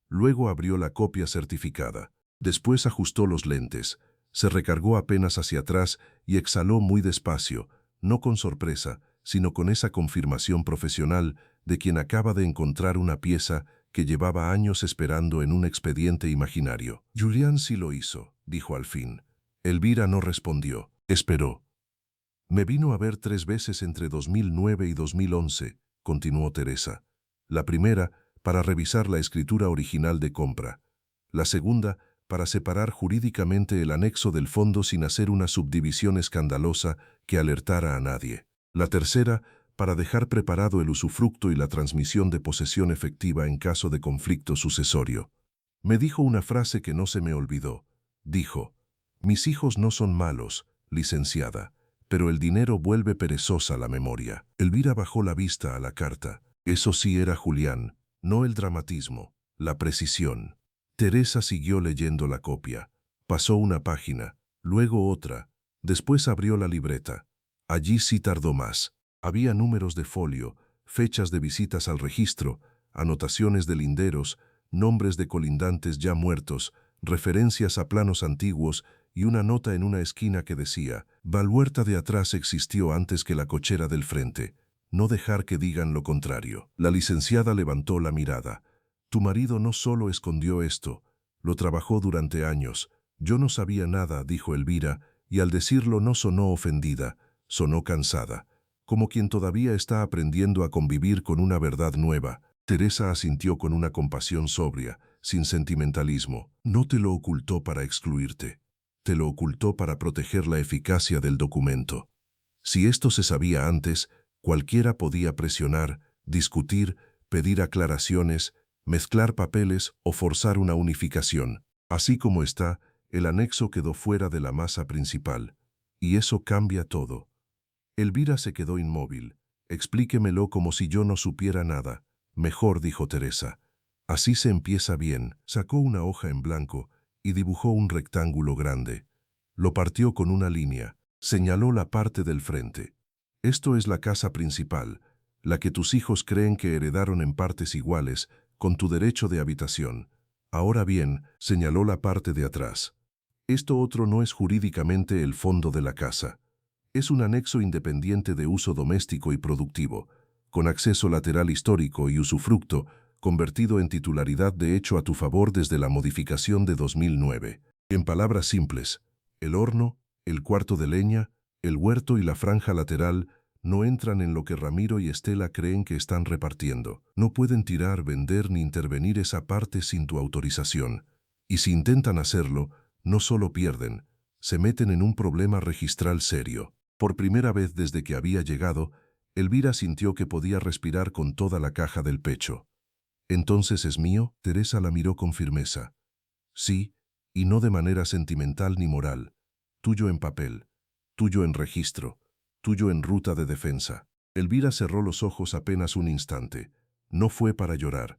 S1: Luego abrió la copia certificada. Después ajustó los lentes, se recargó apenas hacia atrás y exhaló muy despacio, no con sorpresa, sino con esa confirmación profesional de quien acaba de encontrar una pieza que llevaba años esperando en un expediente imaginario. Julián sí lo hizo, dijo al fin. Elvira no respondió, esperó. Me vino a ver 3 veces entre 2009 y 2011, continuó Teresa. La primera, para revisar la escritura original de compra. La segunda, para separar jurídicamente el anexo del fondo sin hacer una subdivisión escandalosa que alertara a nadie. La tercera, para dejar preparado el usufructo y la transmisión de posesión efectiva en caso de conflicto sucesorio. Me dijo una frase que no se me olvidó. Dijo, mis hijos no son malos, licenciada, pero el dinero vuelve perezosa la memoria. Elvira bajó la vista a la carta. Eso sí era Julián, no el dramatismo, la precisión. Teresa siguió leyendo la copia. Pasó una página, luego otra. Después abrió la libreta. Allí sí tardó más. Había números de folio, fechas de visitas al registro, anotaciones de linderos, nombres de colindantes ya muertos, referencias a planos antiguos y una nota en una esquina que decía, Valhuerta de atrás existió antes que la cochera del frente. No dejar que digan lo contrario. La licenciada levantó la mirada. Tu marido no solo escondió esto, lo trabajó durante años. Yo no sabía nada, dijo Elvira, y al decirlo no sonó ofendida, sonó cansada, como quien todavía está aprendiendo a convivir con una verdad nueva. Teresa asintió con una compasión sobria, sin sentimentalismo. No te lo ocultó para excluirte. Te lo ocultó para proteger la eficacia del documento. Si esto se sabía antes, cualquiera podía presionar, discutir, pedir aclaraciones, mezclar papeles o forzar una unificación. Así como está, el anexo quedó fuera de la masa principal. Y eso cambia todo. Elvira se quedó inmóvil. Explíquemelo como si yo no supiera nada. Mejor, dijo Teresa. Así se empieza bien. Sacó una hoja en blanco y dibujó un rectángulo grande. Lo partió con una línea. Señaló la parte del frente. Esto es la casa principal, la que tus hijos creen que heredaron en partes iguales, con tu derecho de habitación. Ahora bien, señaló la parte de atrás. Esto otro no es jurídicamente el fondo de la casa. Es un anexo independiente de uso doméstico y productivo, con acceso lateral histórico y usufructo, convertido en titularidad de hecho a tu favor desde la modificación de 2009. En palabras simples, el horno, el cuarto de leña, el huerto y la franja lateral no entran en lo que Ramiro y Estela creen que están repartiendo. No pueden tirar, vender ni intervenir esa parte sin tu autorización. Y si intentan hacerlo, no solo pierden, se meten en un problema registral serio. Por primera vez desde que había llegado, Elvira sintió que podía respirar con toda la caja del pecho. ¿Entonces es mío? Teresa la miró con firmeza. Sí, y no de manera sentimental ni moral. Tuyo en papel, tuyo en registro, tuyo en ruta de defensa. Elvira cerró los ojos apenas un instante. No fue para llorar.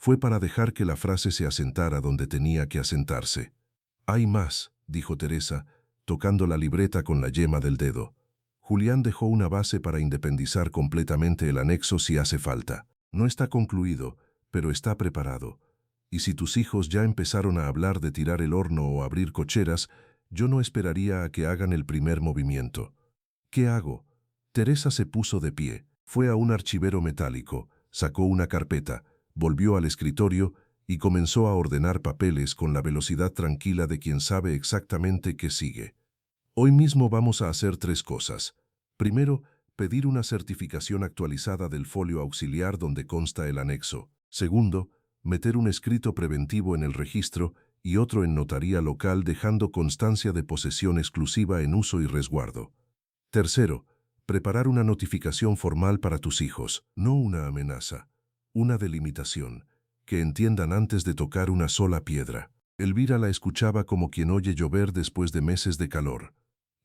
S1: Fue para dejar que la frase se asentara donde tenía que asentarse. «Hay más», dijo Teresa, tocando la libreta con la yema del dedo. «Julián dejó una base para independizar completamente el anexo si hace falta. No está concluido, pero está preparado. Y si tus hijos ya empezaron a hablar de tirar el horno o abrir cocheras, yo no esperaría a que hagan el primer movimiento». «¿Qué hago?». Teresa se puso de pie, fue a un archivero metálico, sacó una carpeta, volvió al escritorio y comenzó a ordenar papeles con la velocidad tranquila de quien sabe exactamente qué sigue. «Hoy mismo vamos a hacer 3 cosas. Primero, pedir una certificación actualizada del folio auxiliar donde consta el anexo. Segundo, meter un escrito preventivo en el registro y otro en notaría local dejando constancia de posesión exclusiva en uso y resguardo. Tercero, preparar una notificación formal para tus hijos, no una amenaza, una delimitación, que entiendan antes de tocar una sola piedra». Elvira la escuchaba como quien oye llover después de meses de calor.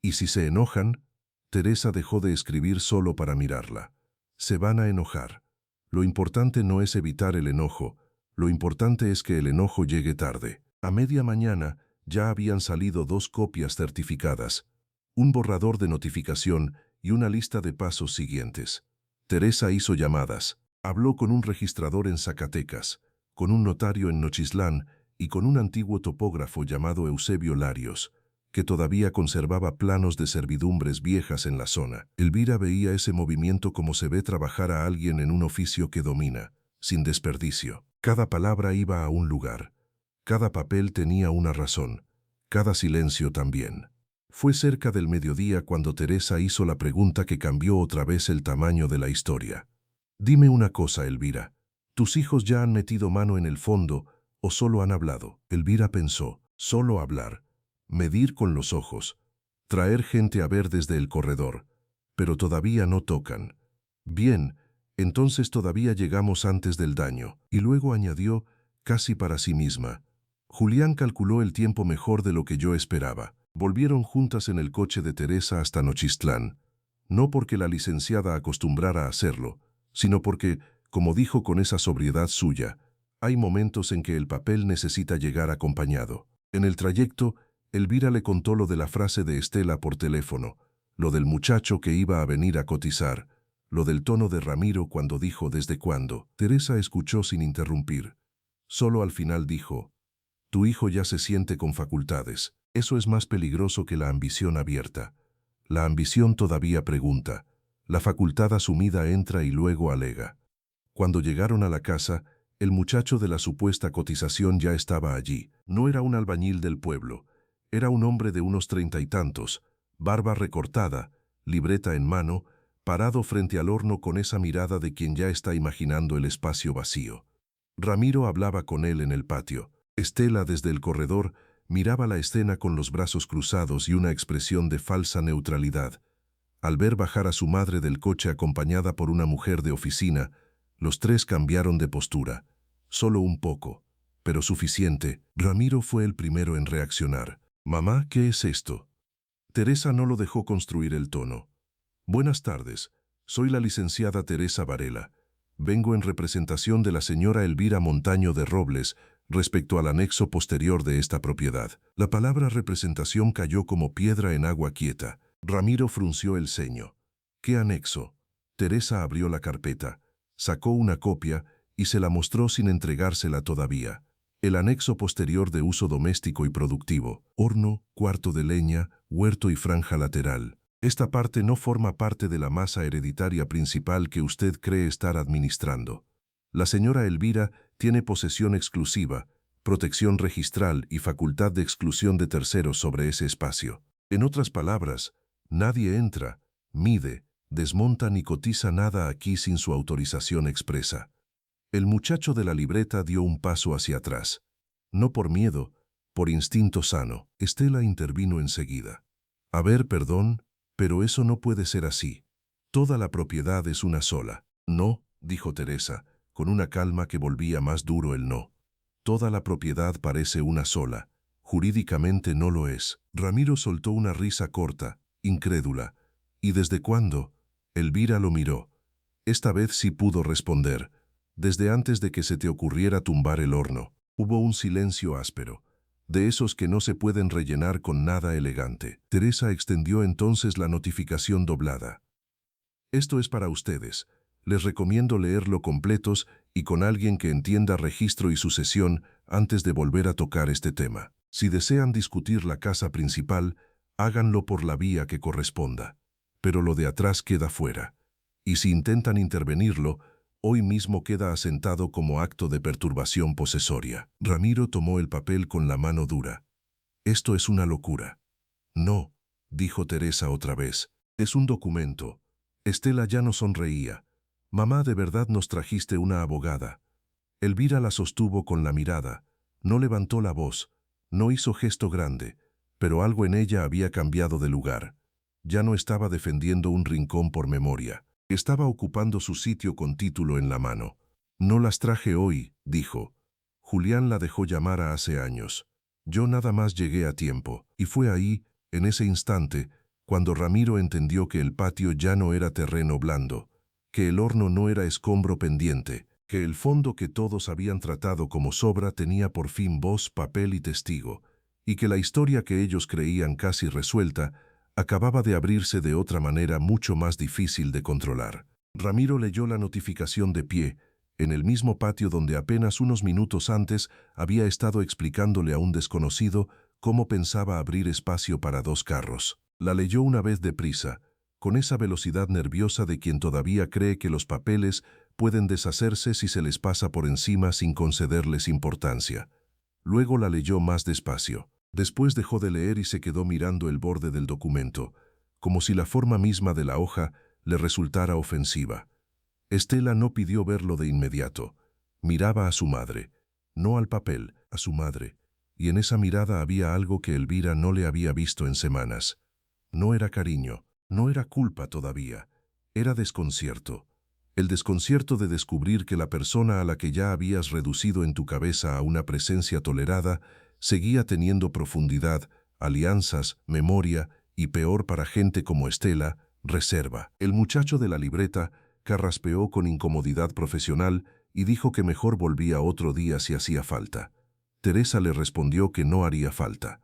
S1: «¿Y si se enojan?». Teresa dejó de escribir solo para mirarla. «Se van a enojar. Lo importante no es evitar el enojo, lo importante es que el enojo llegue tarde». A media mañana ya habían salido 2 copias certificadas, un borrador de notificación y una lista de pasos siguientes. Teresa hizo llamadas, habló con un registrador en Zacatecas, con un notario en Nochislán y con un antiguo topógrafo llamado Eusebio Larios, que todavía conservaba planos de servidumbres viejas en la zona. Elvira veía ese movimiento como se ve trabajar a alguien en un oficio que domina, sin desperdicio. Cada palabra iba a un lugar, cada papel tenía una razón, cada silencio también. Fue cerca del mediodía cuando Teresa hizo la pregunta que cambió otra vez el tamaño de la historia. «Dime una cosa, Elvira. ¿Tus hijos ya han metido mano en el fondo o solo han hablado?». Elvira pensó, solo hablar, medir con los ojos, traer gente a ver desde el corredor, pero todavía no tocan. «Bien, entonces todavía llegamos antes del daño». Y luego añadió, casi para sí misma, «Julián calculó el tiempo mejor de lo que yo esperaba». Volvieron juntas en el coche de Teresa hasta Nochistlán, no porque la licenciada acostumbrara a hacerlo, sino porque, como dijo con esa sobriedad suya, hay momentos en que el papel necesita llegar acompañado. En el trayecto, Elvira le contó lo de la frase de Estela por teléfono, lo del muchacho que iba a venir a cotizar, lo del tono de Ramiro cuando dijo «¿desde cuándo?». Teresa escuchó sin interrumpir. Solo al final dijo: «Tu hijo ya se siente con facultades. Eso es más peligroso que la ambición abierta. La ambición todavía pregunta, la facultad asumida entra y luego alega». Cuando llegaron a la casa, el muchacho de la supuesta cotización ya estaba allí. No era un albañil del pueblo, era un hombre de unos 30 y tantos, barba recortada, libreta en mano, parado frente al horno con esa mirada de quien ya está imaginando el espacio vacío. Ramiro hablaba con él en el patio. Estela, desde el corredor, miraba la escena con los brazos cruzados y una expresión de falsa neutralidad. Al ver bajar a su madre del coche acompañada por una mujer de oficina, los 3 cambiaron de postura. Solo un poco, pero suficiente. Ramiro fue el primero en reaccionar. «Mamá, ¿qué es esto?». Teresa no lo dejó construir el tono. «Buenas tardes, soy la licenciada Teresa Varela. Vengo en representación de la señora Elvira Montaño de Robles respecto al anexo posterior de esta propiedad». La palabra representación cayó como piedra en agua quieta. Ramiro frunció el ceño. «¿Qué anexo?». Teresa abrió la carpeta, sacó una copia y se la mostró sin entregársela todavía. El anexo posterior de uso doméstico y productivo. Horno, cuarto de leña, huerto y franja lateral. Esta parte no forma parte de la masa hereditaria principal que usted cree estar administrando. La señora Elvira tiene posesión exclusiva, protección registral y facultad de exclusión de terceros sobre ese espacio. En otras palabras, nadie entra, mide, desmonta ni cotiza nada aquí sin su autorización expresa. El muchacho de la libreta dio un paso hacia atrás. No por miedo, por instinto sano. Estela intervino enseguida. «A ver, perdón, pero eso no puede ser así. Toda la propiedad es una sola». «No», dijo Teresa, con una calma que volvía más duro el no. «Toda la propiedad parece una sola. Jurídicamente no lo es». Ramiro soltó una risa corta, incrédula. «¿Y desde cuándo?». Elvira lo miró. Esta vez sí pudo responder. desde antes de que se te ocurriera tumbar el horno. Hubo un silencio áspero, de esos que no se pueden rellenar con nada elegante. Teresa extendió entonces la notificación doblada. Esto es para ustedes. Les recomiendo leerlo completos y con alguien que entienda registro y sucesión antes de volver a tocar este tema. Si desean discutir la casa principal, háganlo por la vía que corresponda. Pero lo de atrás queda fuera. Y si intentan intervenirlo, hoy mismo queda asentado como acto de perturbación posesoria. Ramiro tomó el papel con la mano dura. Esto es una locura. No, dijo Teresa otra vez. Es un documento. Estela ya no sonreía. Mamá, de verdad nos trajiste una abogada. Elvira la sostuvo con la mirada. No levantó la voz. No hizo gesto grande. Pero algo en ella había cambiado de lugar. Ya no estaba defendiendo un rincón por memoria. Estaba ocupando su sitio con título en la mano. No las traje hoy, dijo. Julián la dejó llamar hace años. Yo nada más llegué a tiempo. Y fue ahí, en ese instante, cuando Ramiro entendió que el patio ya no era terreno blando, que el horno no era escombro pendiente, que el fondo que todos habían tratado como sobra tenía por fin voz, papel y testigo, y que la historia que ellos creían casi resuelta acababa de abrirse de otra manera mucho más difícil de controlar. Ramiro leyó la notificación de pie, en el mismo patio donde apenas unos minutos antes había estado explicándole a un desconocido cómo pensaba abrir espacio para 2 carros. La leyó una vez deprisa, con esa velocidad nerviosa de quien todavía cree que los papeles pueden deshacerse si se les pasa por encima sin concederles importancia. Luego la leyó más despacio. Después dejó de leer y se quedó mirando el borde del documento, como si la forma misma de la hoja le resultara ofensiva. Estela no pidió verlo de inmediato. Miraba a su madre, no al papel, a su madre, y en esa mirada había algo que Elvira no le había visto en semanas. No era cariño, no era culpa todavía, era desconcierto. El desconcierto de descubrir que la persona a la que ya habías reducido en tu cabeza a una presencia tolerada seguía teniendo profundidad, alianzas, memoria y, peor para gente como Estela, reserva. El muchacho de la libreta carraspeó con incomodidad profesional y dijo que mejor volvía otro día si hacía falta. Teresa le respondió que no haría falta.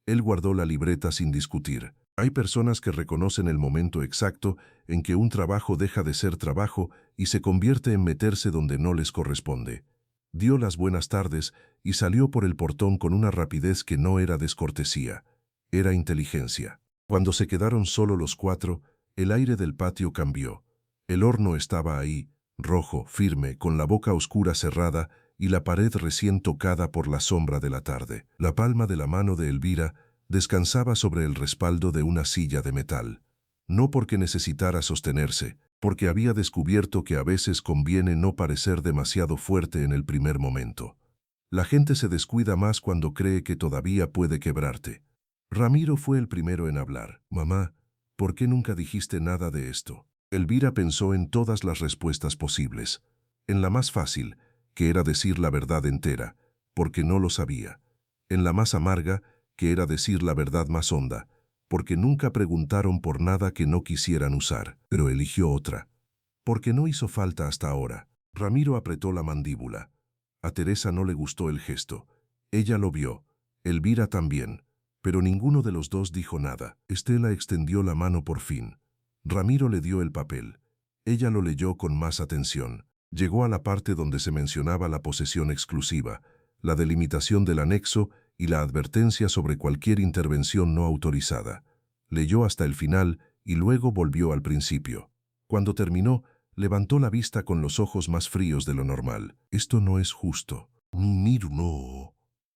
S1: Él guardó la libreta sin discutir. Hay personas que reconocen el momento exacto en que un trabajo deja de ser trabajo y se convierte en meterse donde no les corresponde. Dio las buenas tardes y salió por el portón con una rapidez que no era descortesía, era inteligencia. Cuando se quedaron solo los 4, el aire del patio cambió. El horno estaba ahí, rojo, firme, con la boca oscura cerrada y la pared recién tocada por la sombra de la tarde. La palma de la mano de Elvira descansaba sobre el respaldo de una silla de metal. No porque necesitara sostenerse, porque había descubierto que a veces conviene no parecer demasiado fuerte en el primer momento. La gente se descuida más cuando cree que todavía puede quebrarte. Ramiro fue el primero en hablar. Mamá, ¿por qué nunca dijiste nada de esto? Elvira pensó en todas las respuestas posibles. En la más fácil, que era decir la verdad entera, porque no lo sabía. En la más amarga, que era decir la verdad más honda, porque nunca preguntaron por nada que no quisieran usar, pero eligió otra. Porque no hizo falta hasta ahora. Ramiro apretó la mandíbula. A Teresa no le gustó el gesto. Ella lo vio, Elvira también, pero ninguno de los dos dijo nada. Estela extendió la mano por fin. Ramiro le dio el papel. Ella lo leyó con más atención. Llegó a la parte donde se mencionaba la posesión exclusiva, la delimitación del anexo y la advertencia sobre cualquier intervención no autorizada. Leyó hasta el final y luego volvió al principio. Cuando terminó, levantó la vista con los ojos más fríos de lo normal. Esto no es justo. Miro, no.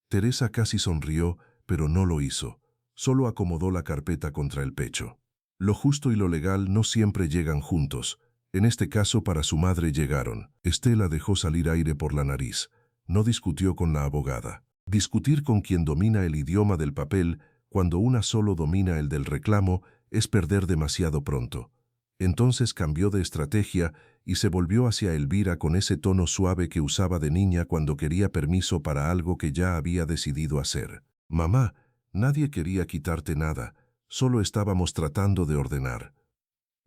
S1: Teresa casi sonrió, pero no lo hizo. Solo acomodó la carpeta contra el pecho. Lo justo y lo legal no siempre llegan juntos. En este caso, para su madre llegaron. Estela dejó salir aire por la nariz. No discutió con la abogada. Discutir con quien domina el idioma del papel, cuando una solo domina el del reclamo, es perder demasiado pronto. Entonces cambió de estrategia y se volvió hacia Elvira con ese tono suave que usaba de niña cuando quería permiso para algo que ya había decidido hacer. Mamá, nadie quería quitarte nada, solo estábamos tratando de ordenar.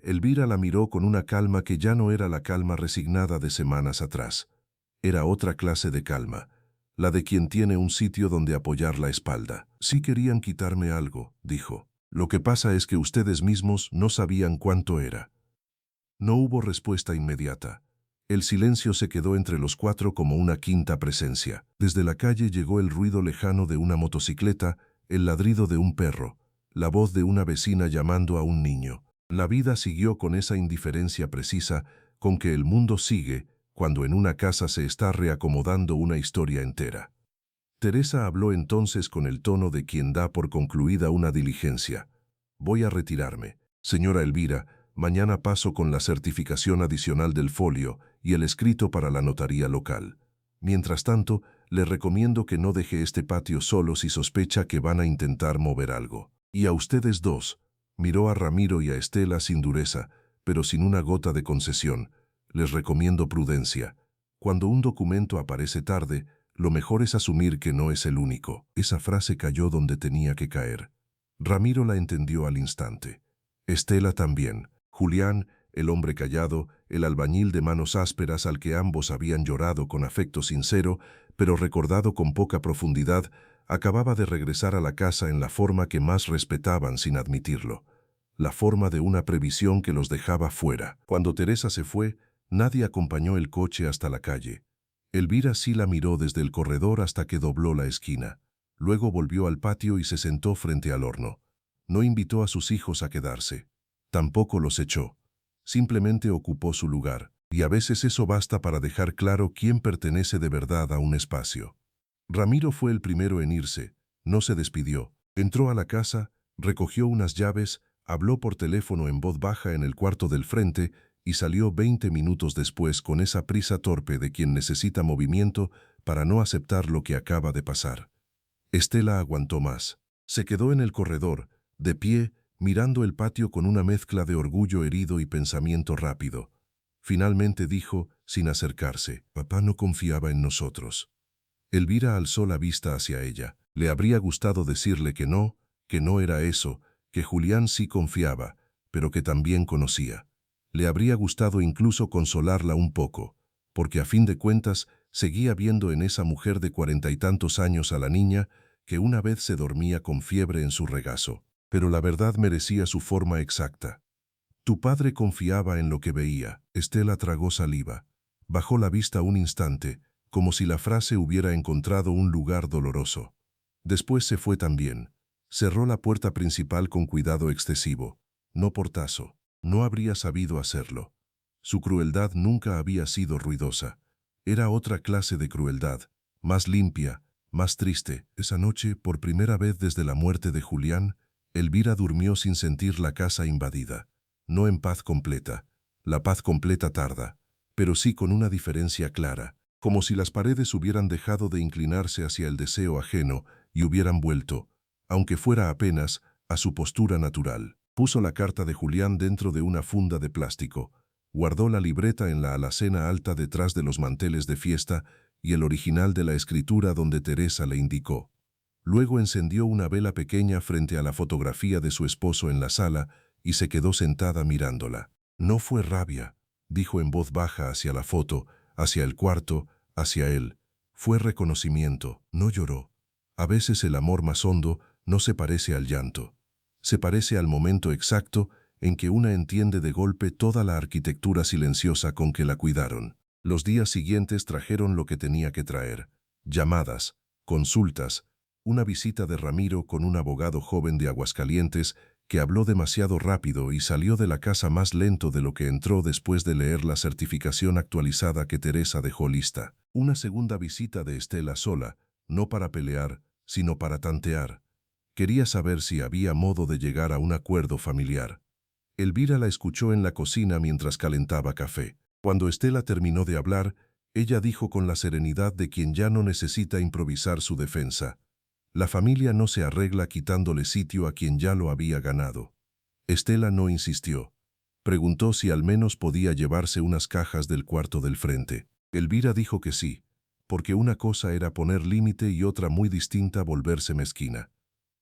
S1: Elvira la miró con una calma que ya no era la calma resignada de semanas atrás. era otra clase de calma, la de quien tiene un sitio donde apoyar la espalda. Sí querían quitarme algo, dijo. Lo que pasa es que ustedes mismos no sabían cuánto era. No hubo respuesta inmediata. El silencio se quedó entre los cuatro como una quinta presencia. Desde la calle llegó el ruido lejano de una motocicleta, el ladrido de un perro, la voz de una vecina llamando a un niño. La vida siguió con esa indiferencia precisa con que el mundo sigue cuando en una casa se está reacomodando una historia entera. Teresa habló entonces con el tono de quien da por concluida una diligencia. Voy a retirarme. Señora Elvira, mañana paso con la certificación adicional del folio y el escrito para la notaría local. Mientras tanto, le recomiendo que no deje este patio solo si sospecha que van a intentar mover algo. Y a ustedes dos, miró a Ramiro y a Estela sin dureza, pero sin una gota de concesión, les recomiendo prudencia. Cuando un documento aparece tarde, lo mejor es asumir que no es el único. Esa frase cayó donde tenía que caer. Ramiro la entendió al instante. Estela también. Julián, el hombre callado, el albañil de manos ásperas al que ambos habían llorado con afecto sincero, pero recordado con poca profundidad, acababa de regresar a la casa en la forma que más respetaban sin admitirlo. La forma de una previsión que los dejaba fuera. Cuando Teresa se fue, nadie acompañó el coche hasta la calle. Elvira sí la miró desde el corredor hasta que dobló la esquina. Luego volvió al patio y se sentó frente al horno. No invitó a sus hijos a quedarse. Tampoco los echó. Simplemente ocupó su lugar. Y a veces eso basta para dejar claro quién pertenece de verdad a un espacio. Ramiro fue el primero en irse. No se despidió. Entró a la casa, recogió unas llaves, habló por teléfono en voz baja en el cuarto del frente y salió 20 minutos después con esa prisa torpe de quien necesita movimiento para no aceptar lo que acaba de pasar. Estela aguantó más. Se quedó en el corredor, de pie, mirando el patio con una mezcla de orgullo herido y pensamiento rápido. Finalmente dijo, sin acercarse, «Papá no confiaba en nosotros». Elvira alzó la vista hacia ella. Le habría gustado decirle que no era eso, que Julián sí confiaba, pero que también conocía. Le habría gustado incluso consolarla un poco, porque a fin de cuentas seguía viendo en esa mujer de 40 y tantos años a la niña que una vez se dormía con fiebre en su regazo. Pero la verdad merecía su forma exacta. Tu padre confiaba en lo que veía. Estela tragó saliva. Bajó la vista un instante, como si la frase hubiera encontrado un lugar doloroso. Después se fue también. Cerró la puerta principal con cuidado excesivo. No portazo. No habría sabido hacerlo. Su crueldad nunca había sido ruidosa. Era otra clase de crueldad, más limpia, más triste. Esa noche, por primera vez desde la muerte de Julián, Elvira durmió sin sentir la casa invadida. No en paz completa. La paz completa tarda, pero sí con una diferencia clara, como si las paredes hubieran dejado de inclinarse hacia el deseo ajeno y hubieran vuelto, aunque fuera apenas, a su postura natural. Puso la carta de Julián dentro de una funda de plástico, guardó la libreta en la alacena alta detrás de los manteles de fiesta y el original de la escritura donde Teresa le indicó. Luego encendió una vela pequeña frente a la fotografía de su esposo en la sala y se quedó sentada mirándola. No fue rabia, dijo en voz baja hacia la foto, hacia el cuarto, hacia él. Fue reconocimiento, no lloró. A veces el amor más hondo no se parece al llanto. Se parece al momento exacto en que una entiende de golpe toda la arquitectura silenciosa con que la cuidaron. Los días siguientes trajeron lo que tenía que traer. Llamadas, consultas, una visita de Ramiro con un abogado joven de Aguascalientes que habló demasiado rápido y salió de la casa más lento de lo que entró después de leer la certificación actualizada que Teresa dejó lista. Una segunda visita de Estela sola, no para pelear, sino para tantear. Quería saber si había modo de llegar a un acuerdo familiar. Elvira la escuchó en la cocina mientras calentaba café. Cuando Estela terminó de hablar, ella dijo con la serenidad de quien ya no necesita improvisar su defensa. La familia no se arregla quitándole sitio a quien ya lo había ganado. Estela no insistió. Preguntó si al menos podía llevarse unas cajas del cuarto del frente. Elvira dijo que sí, porque una cosa era poner límite y otra muy distinta volverse mezquina.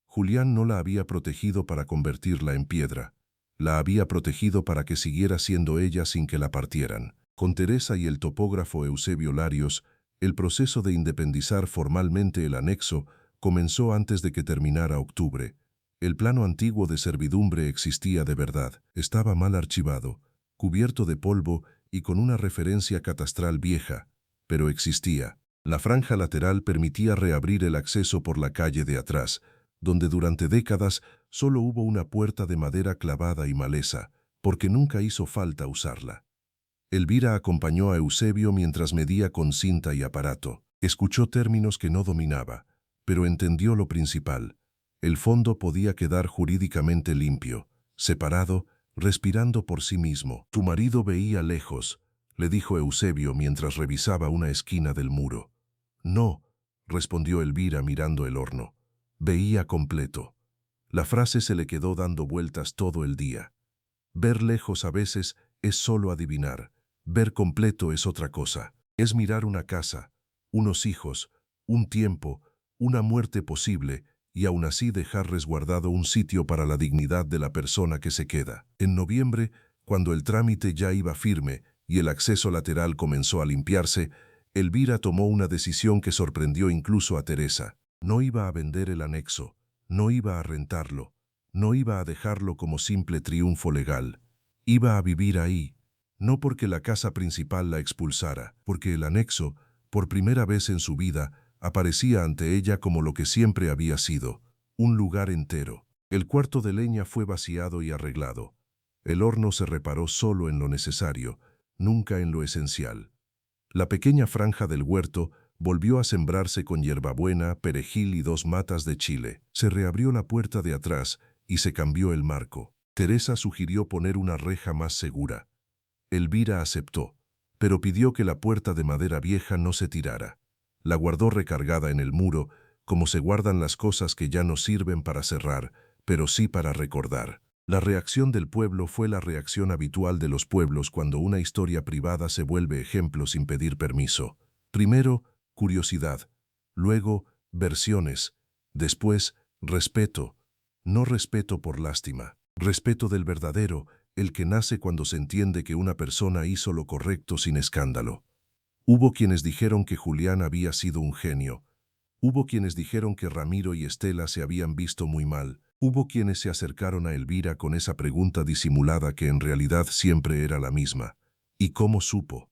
S1: Julián no la había protegido para convertirla en piedra. La había protegido para que siguiera siendo ella sin que la partieran. Con Teresa y el topógrafo Eusebio Larios, el proceso de independizar formalmente el anexo comenzó antes de que terminara octubre. El plano antiguo de servidumbre existía de verdad, estaba mal archivado, cubierto de polvo y con una referencia catastral vieja, pero existía. La franja lateral permitía reabrir el acceso por la calle de atrás, donde durante décadas solo hubo una puerta de madera clavada y maleza, porque nunca hizo falta usarla. Elvira acompañó a Eusebio mientras medía con cinta y aparato. Escuchó términos que no dominaba, pero entendió lo principal. El fondo podía quedar jurídicamente limpio, separado, respirando por sí mismo. Tu marido veía lejos, le dijo Eusebio mientras revisaba una esquina del muro. No, respondió Elvira mirando el horno. Veía completo. La frase se le quedó dando vueltas todo el día. Ver lejos a veces es solo adivinar. Ver completo es otra cosa. Es mirar una casa, unos hijos, un tiempo, una muerte posible y aún así dejar resguardado un sitio para la dignidad de la persona que se queda. En noviembre, cuando el trámite ya iba firme y el acceso lateral comenzó a limpiarse, Elvira tomó una decisión que sorprendió incluso a Teresa. No iba a vender el anexo, no iba a rentarlo, no iba a dejarlo como simple triunfo legal. Iba a vivir ahí, no porque la casa principal la expulsara, porque el anexo, por primera vez en su vida, aparecía ante ella como lo que siempre había sido, un lugar entero. El cuarto de leña fue vaciado y arreglado. El horno se reparó solo en lo necesario, nunca en lo esencial. La pequeña franja del huerto volvió a sembrarse con hierbabuena, perejil y 2 matas de chile. Se reabrió la puerta de atrás y se cambió el marco. Teresa sugirió poner una reja más segura. Elvira aceptó, pero pidió que la puerta de madera vieja no se tirara. La guardó recargada en el muro, como se guardan las cosas que ya no sirven para cerrar, pero sí para recordar. La reacción del pueblo fue la reacción habitual de los pueblos cuando una historia privada se vuelve ejemplo sin pedir permiso. Primero, curiosidad. Luego, versiones. Después, respeto. No respeto por lástima. Respeto del verdadero, el que nace cuando se entiende que una persona hizo lo correcto sin escándalo. Hubo quienes dijeron que Julián había sido un genio. Hubo quienes dijeron que Ramiro y Estela se habían visto muy mal. Hubo quienes se acercaron a Elvira con esa pregunta disimulada que en realidad siempre era la misma. ¿Y cómo supo?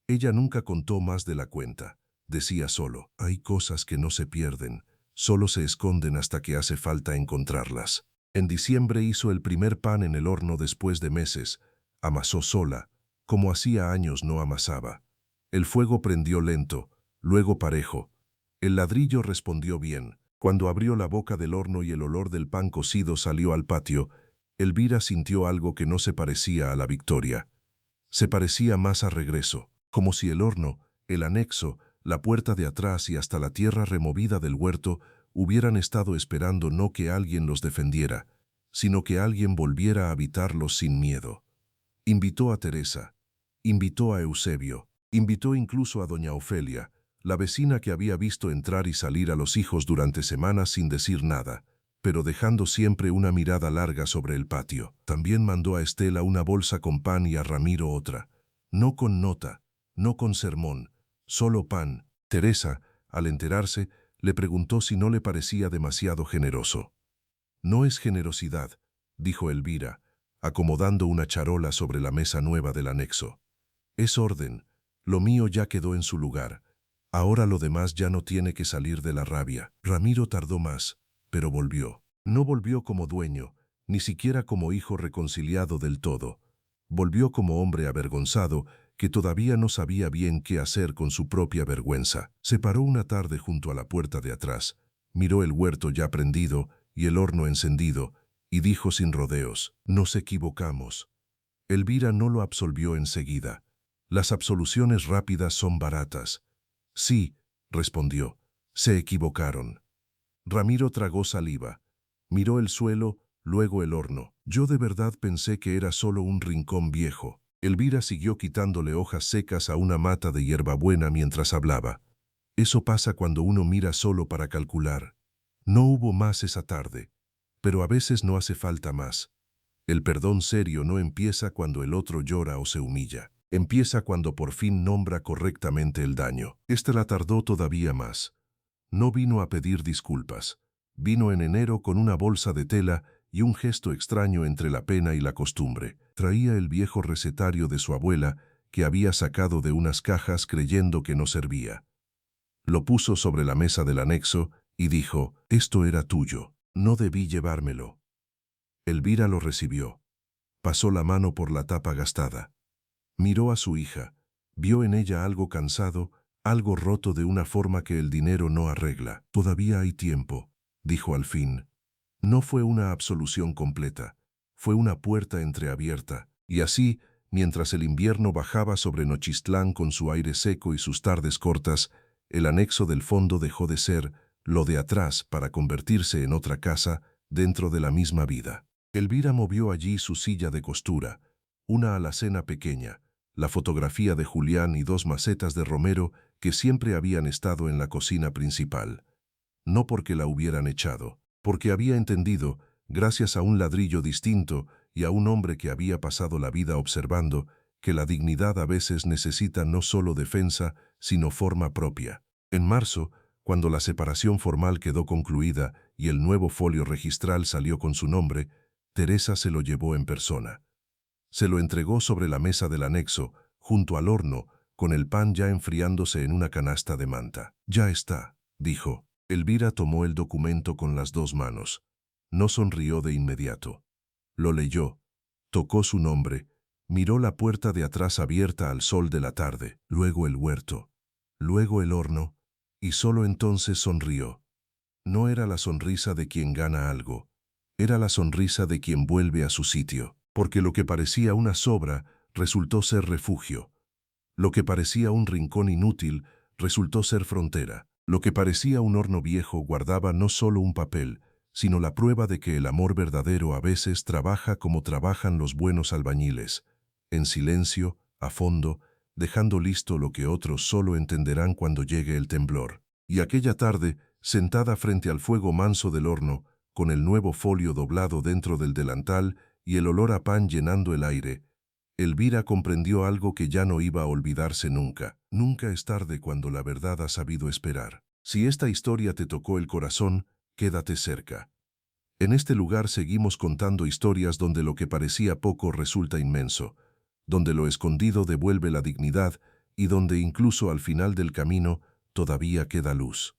S1: Ella nunca contó más de la cuenta. Decía solo, hay cosas que no se pierden, solo se esconden hasta que hace falta encontrarlas. En diciembre hizo el primer pan en el horno después de meses. Amasó sola, como hacía años no amasaba. El fuego prendió lento, luego parejo. El ladrillo respondió bien. Cuando abrió la boca del horno y el olor del pan cocido salió al patio, Elvira sintió algo que no se parecía a la victoria. Se parecía más a regreso, como si el horno, el anexo, la puerta de atrás y hasta la tierra removida del huerto hubieran estado esperando no que alguien los defendiera, sino que alguien volviera a habitarlos sin miedo. Invitó a Teresa, invitó a Eusebio, invitó incluso a doña Ofelia, la vecina que había visto entrar y salir a los hijos durante semanas sin decir nada, pero dejando siempre una mirada larga sobre el patio. También mandó a Estela una bolsa con pan y a Ramiro otra. No con nota, no con sermón, solo pan. Teresa, al enterarse, le preguntó si no le parecía demasiado generoso. No es generosidad, dijo Elvira, acomodando una charola sobre la mesa nueva del anexo. Es orden, lo mío ya quedó en su lugar. Ahora lo demás ya no tiene que salir de la rabia. Ramiro tardó más, pero volvió. No volvió como dueño, ni siquiera como hijo reconciliado del todo. Volvió como hombre avergonzado que todavía no sabía bien qué hacer con su propia vergüenza. Se paró una tarde junto a la puerta de atrás, miró el huerto ya prendido y el horno encendido, y dijo sin rodeos, nos equivocamos. Elvira no lo absolvió enseguida. Las absoluciones rápidas son baratas. Sí, respondió, se equivocaron. Ramiro tragó saliva. Miró el suelo, luego el horno. Yo de verdad pensé que era solo un rincón viejo. Elvira siguió quitándole hojas secas a una mata de hierbabuena mientras hablaba. Eso pasa cuando uno mira solo para calcular. No hubo más esa tarde, pero a veces no hace falta más. El perdón serio no empieza cuando el otro llora o se humilla. empieza cuando por fin nombra correctamente el daño. Este la tardó todavía más. No vino a pedir disculpas. Vino en enero con una bolsa de tela y un gesto extraño entre la pena y la costumbre. Traía el viejo recetario de su abuela que había sacado de unas cajas creyendo que no servía. Lo puso sobre la mesa del anexo y dijo, «Esto era tuyo. No debí llevármelo». Elvira lo recibió. Pasó la mano por la tapa gastada. Miró a su hija. Vio en ella algo cansado, algo roto de una forma que el dinero no arregla. «Todavía hay tiempo», dijo al fin. No fue una absolución completa. Fue una puerta entreabierta. Y así, mientras el invierno bajaba sobre Nochistlán con su aire seco y sus tardes cortas, el anexo del fondo dejó de ser lo de atrás para convertirse en otra casa dentro de la misma vida. Elvira movió allí su silla de costura, una alacena pequeña, la fotografía de Julián y 2 macetas de romero que siempre habían estado en la cocina principal. No porque la hubieran echado, porque había entendido, gracias a un ladrillo distinto y a un hombre que había pasado la vida observando, que la dignidad a veces necesita no solo defensa, sino forma propia. En marzo, cuando la separación formal quedó concluida y el nuevo folio registral salió con su nombre, Teresa se lo llevó en persona. Se lo entregó sobre la mesa del anexo, junto al horno, con el pan ya enfriándose en una canasta de manta. «Ya está», dijo. Elvira tomó el documento con las 2 manos. No sonrió de inmediato. Lo leyó. Tocó su nombre. Miró la puerta de atrás abierta al sol de la tarde. Luego el huerto. Luego el horno. Y solo entonces sonrió. No era la sonrisa de quien gana algo. Era la sonrisa de quien vuelve a su sitio. Porque lo que parecía una sobra resultó ser refugio. Lo que parecía un rincón inútil resultó ser frontera. Lo que parecía un horno viejo guardaba no solo un papel, sino la prueba de que el amor verdadero a veces trabaja como trabajan los buenos albañiles, en silencio, a fondo, dejando listo lo que otros solo entenderán cuando llegue el temblor. Y aquella tarde, sentada frente al fuego manso del horno, con el nuevo folio doblado dentro del delantal y el olor a pan llenando el aire, Elvira comprendió algo que ya no iba a olvidarse nunca. Nunca es tarde cuando la verdad ha sabido esperar. Si esta historia te tocó el corazón, quédate cerca. En este lugar seguimos contando historias donde lo que parecía poco resulta inmenso, donde lo escondido devuelve la dignidad y donde incluso al final del camino todavía queda luz.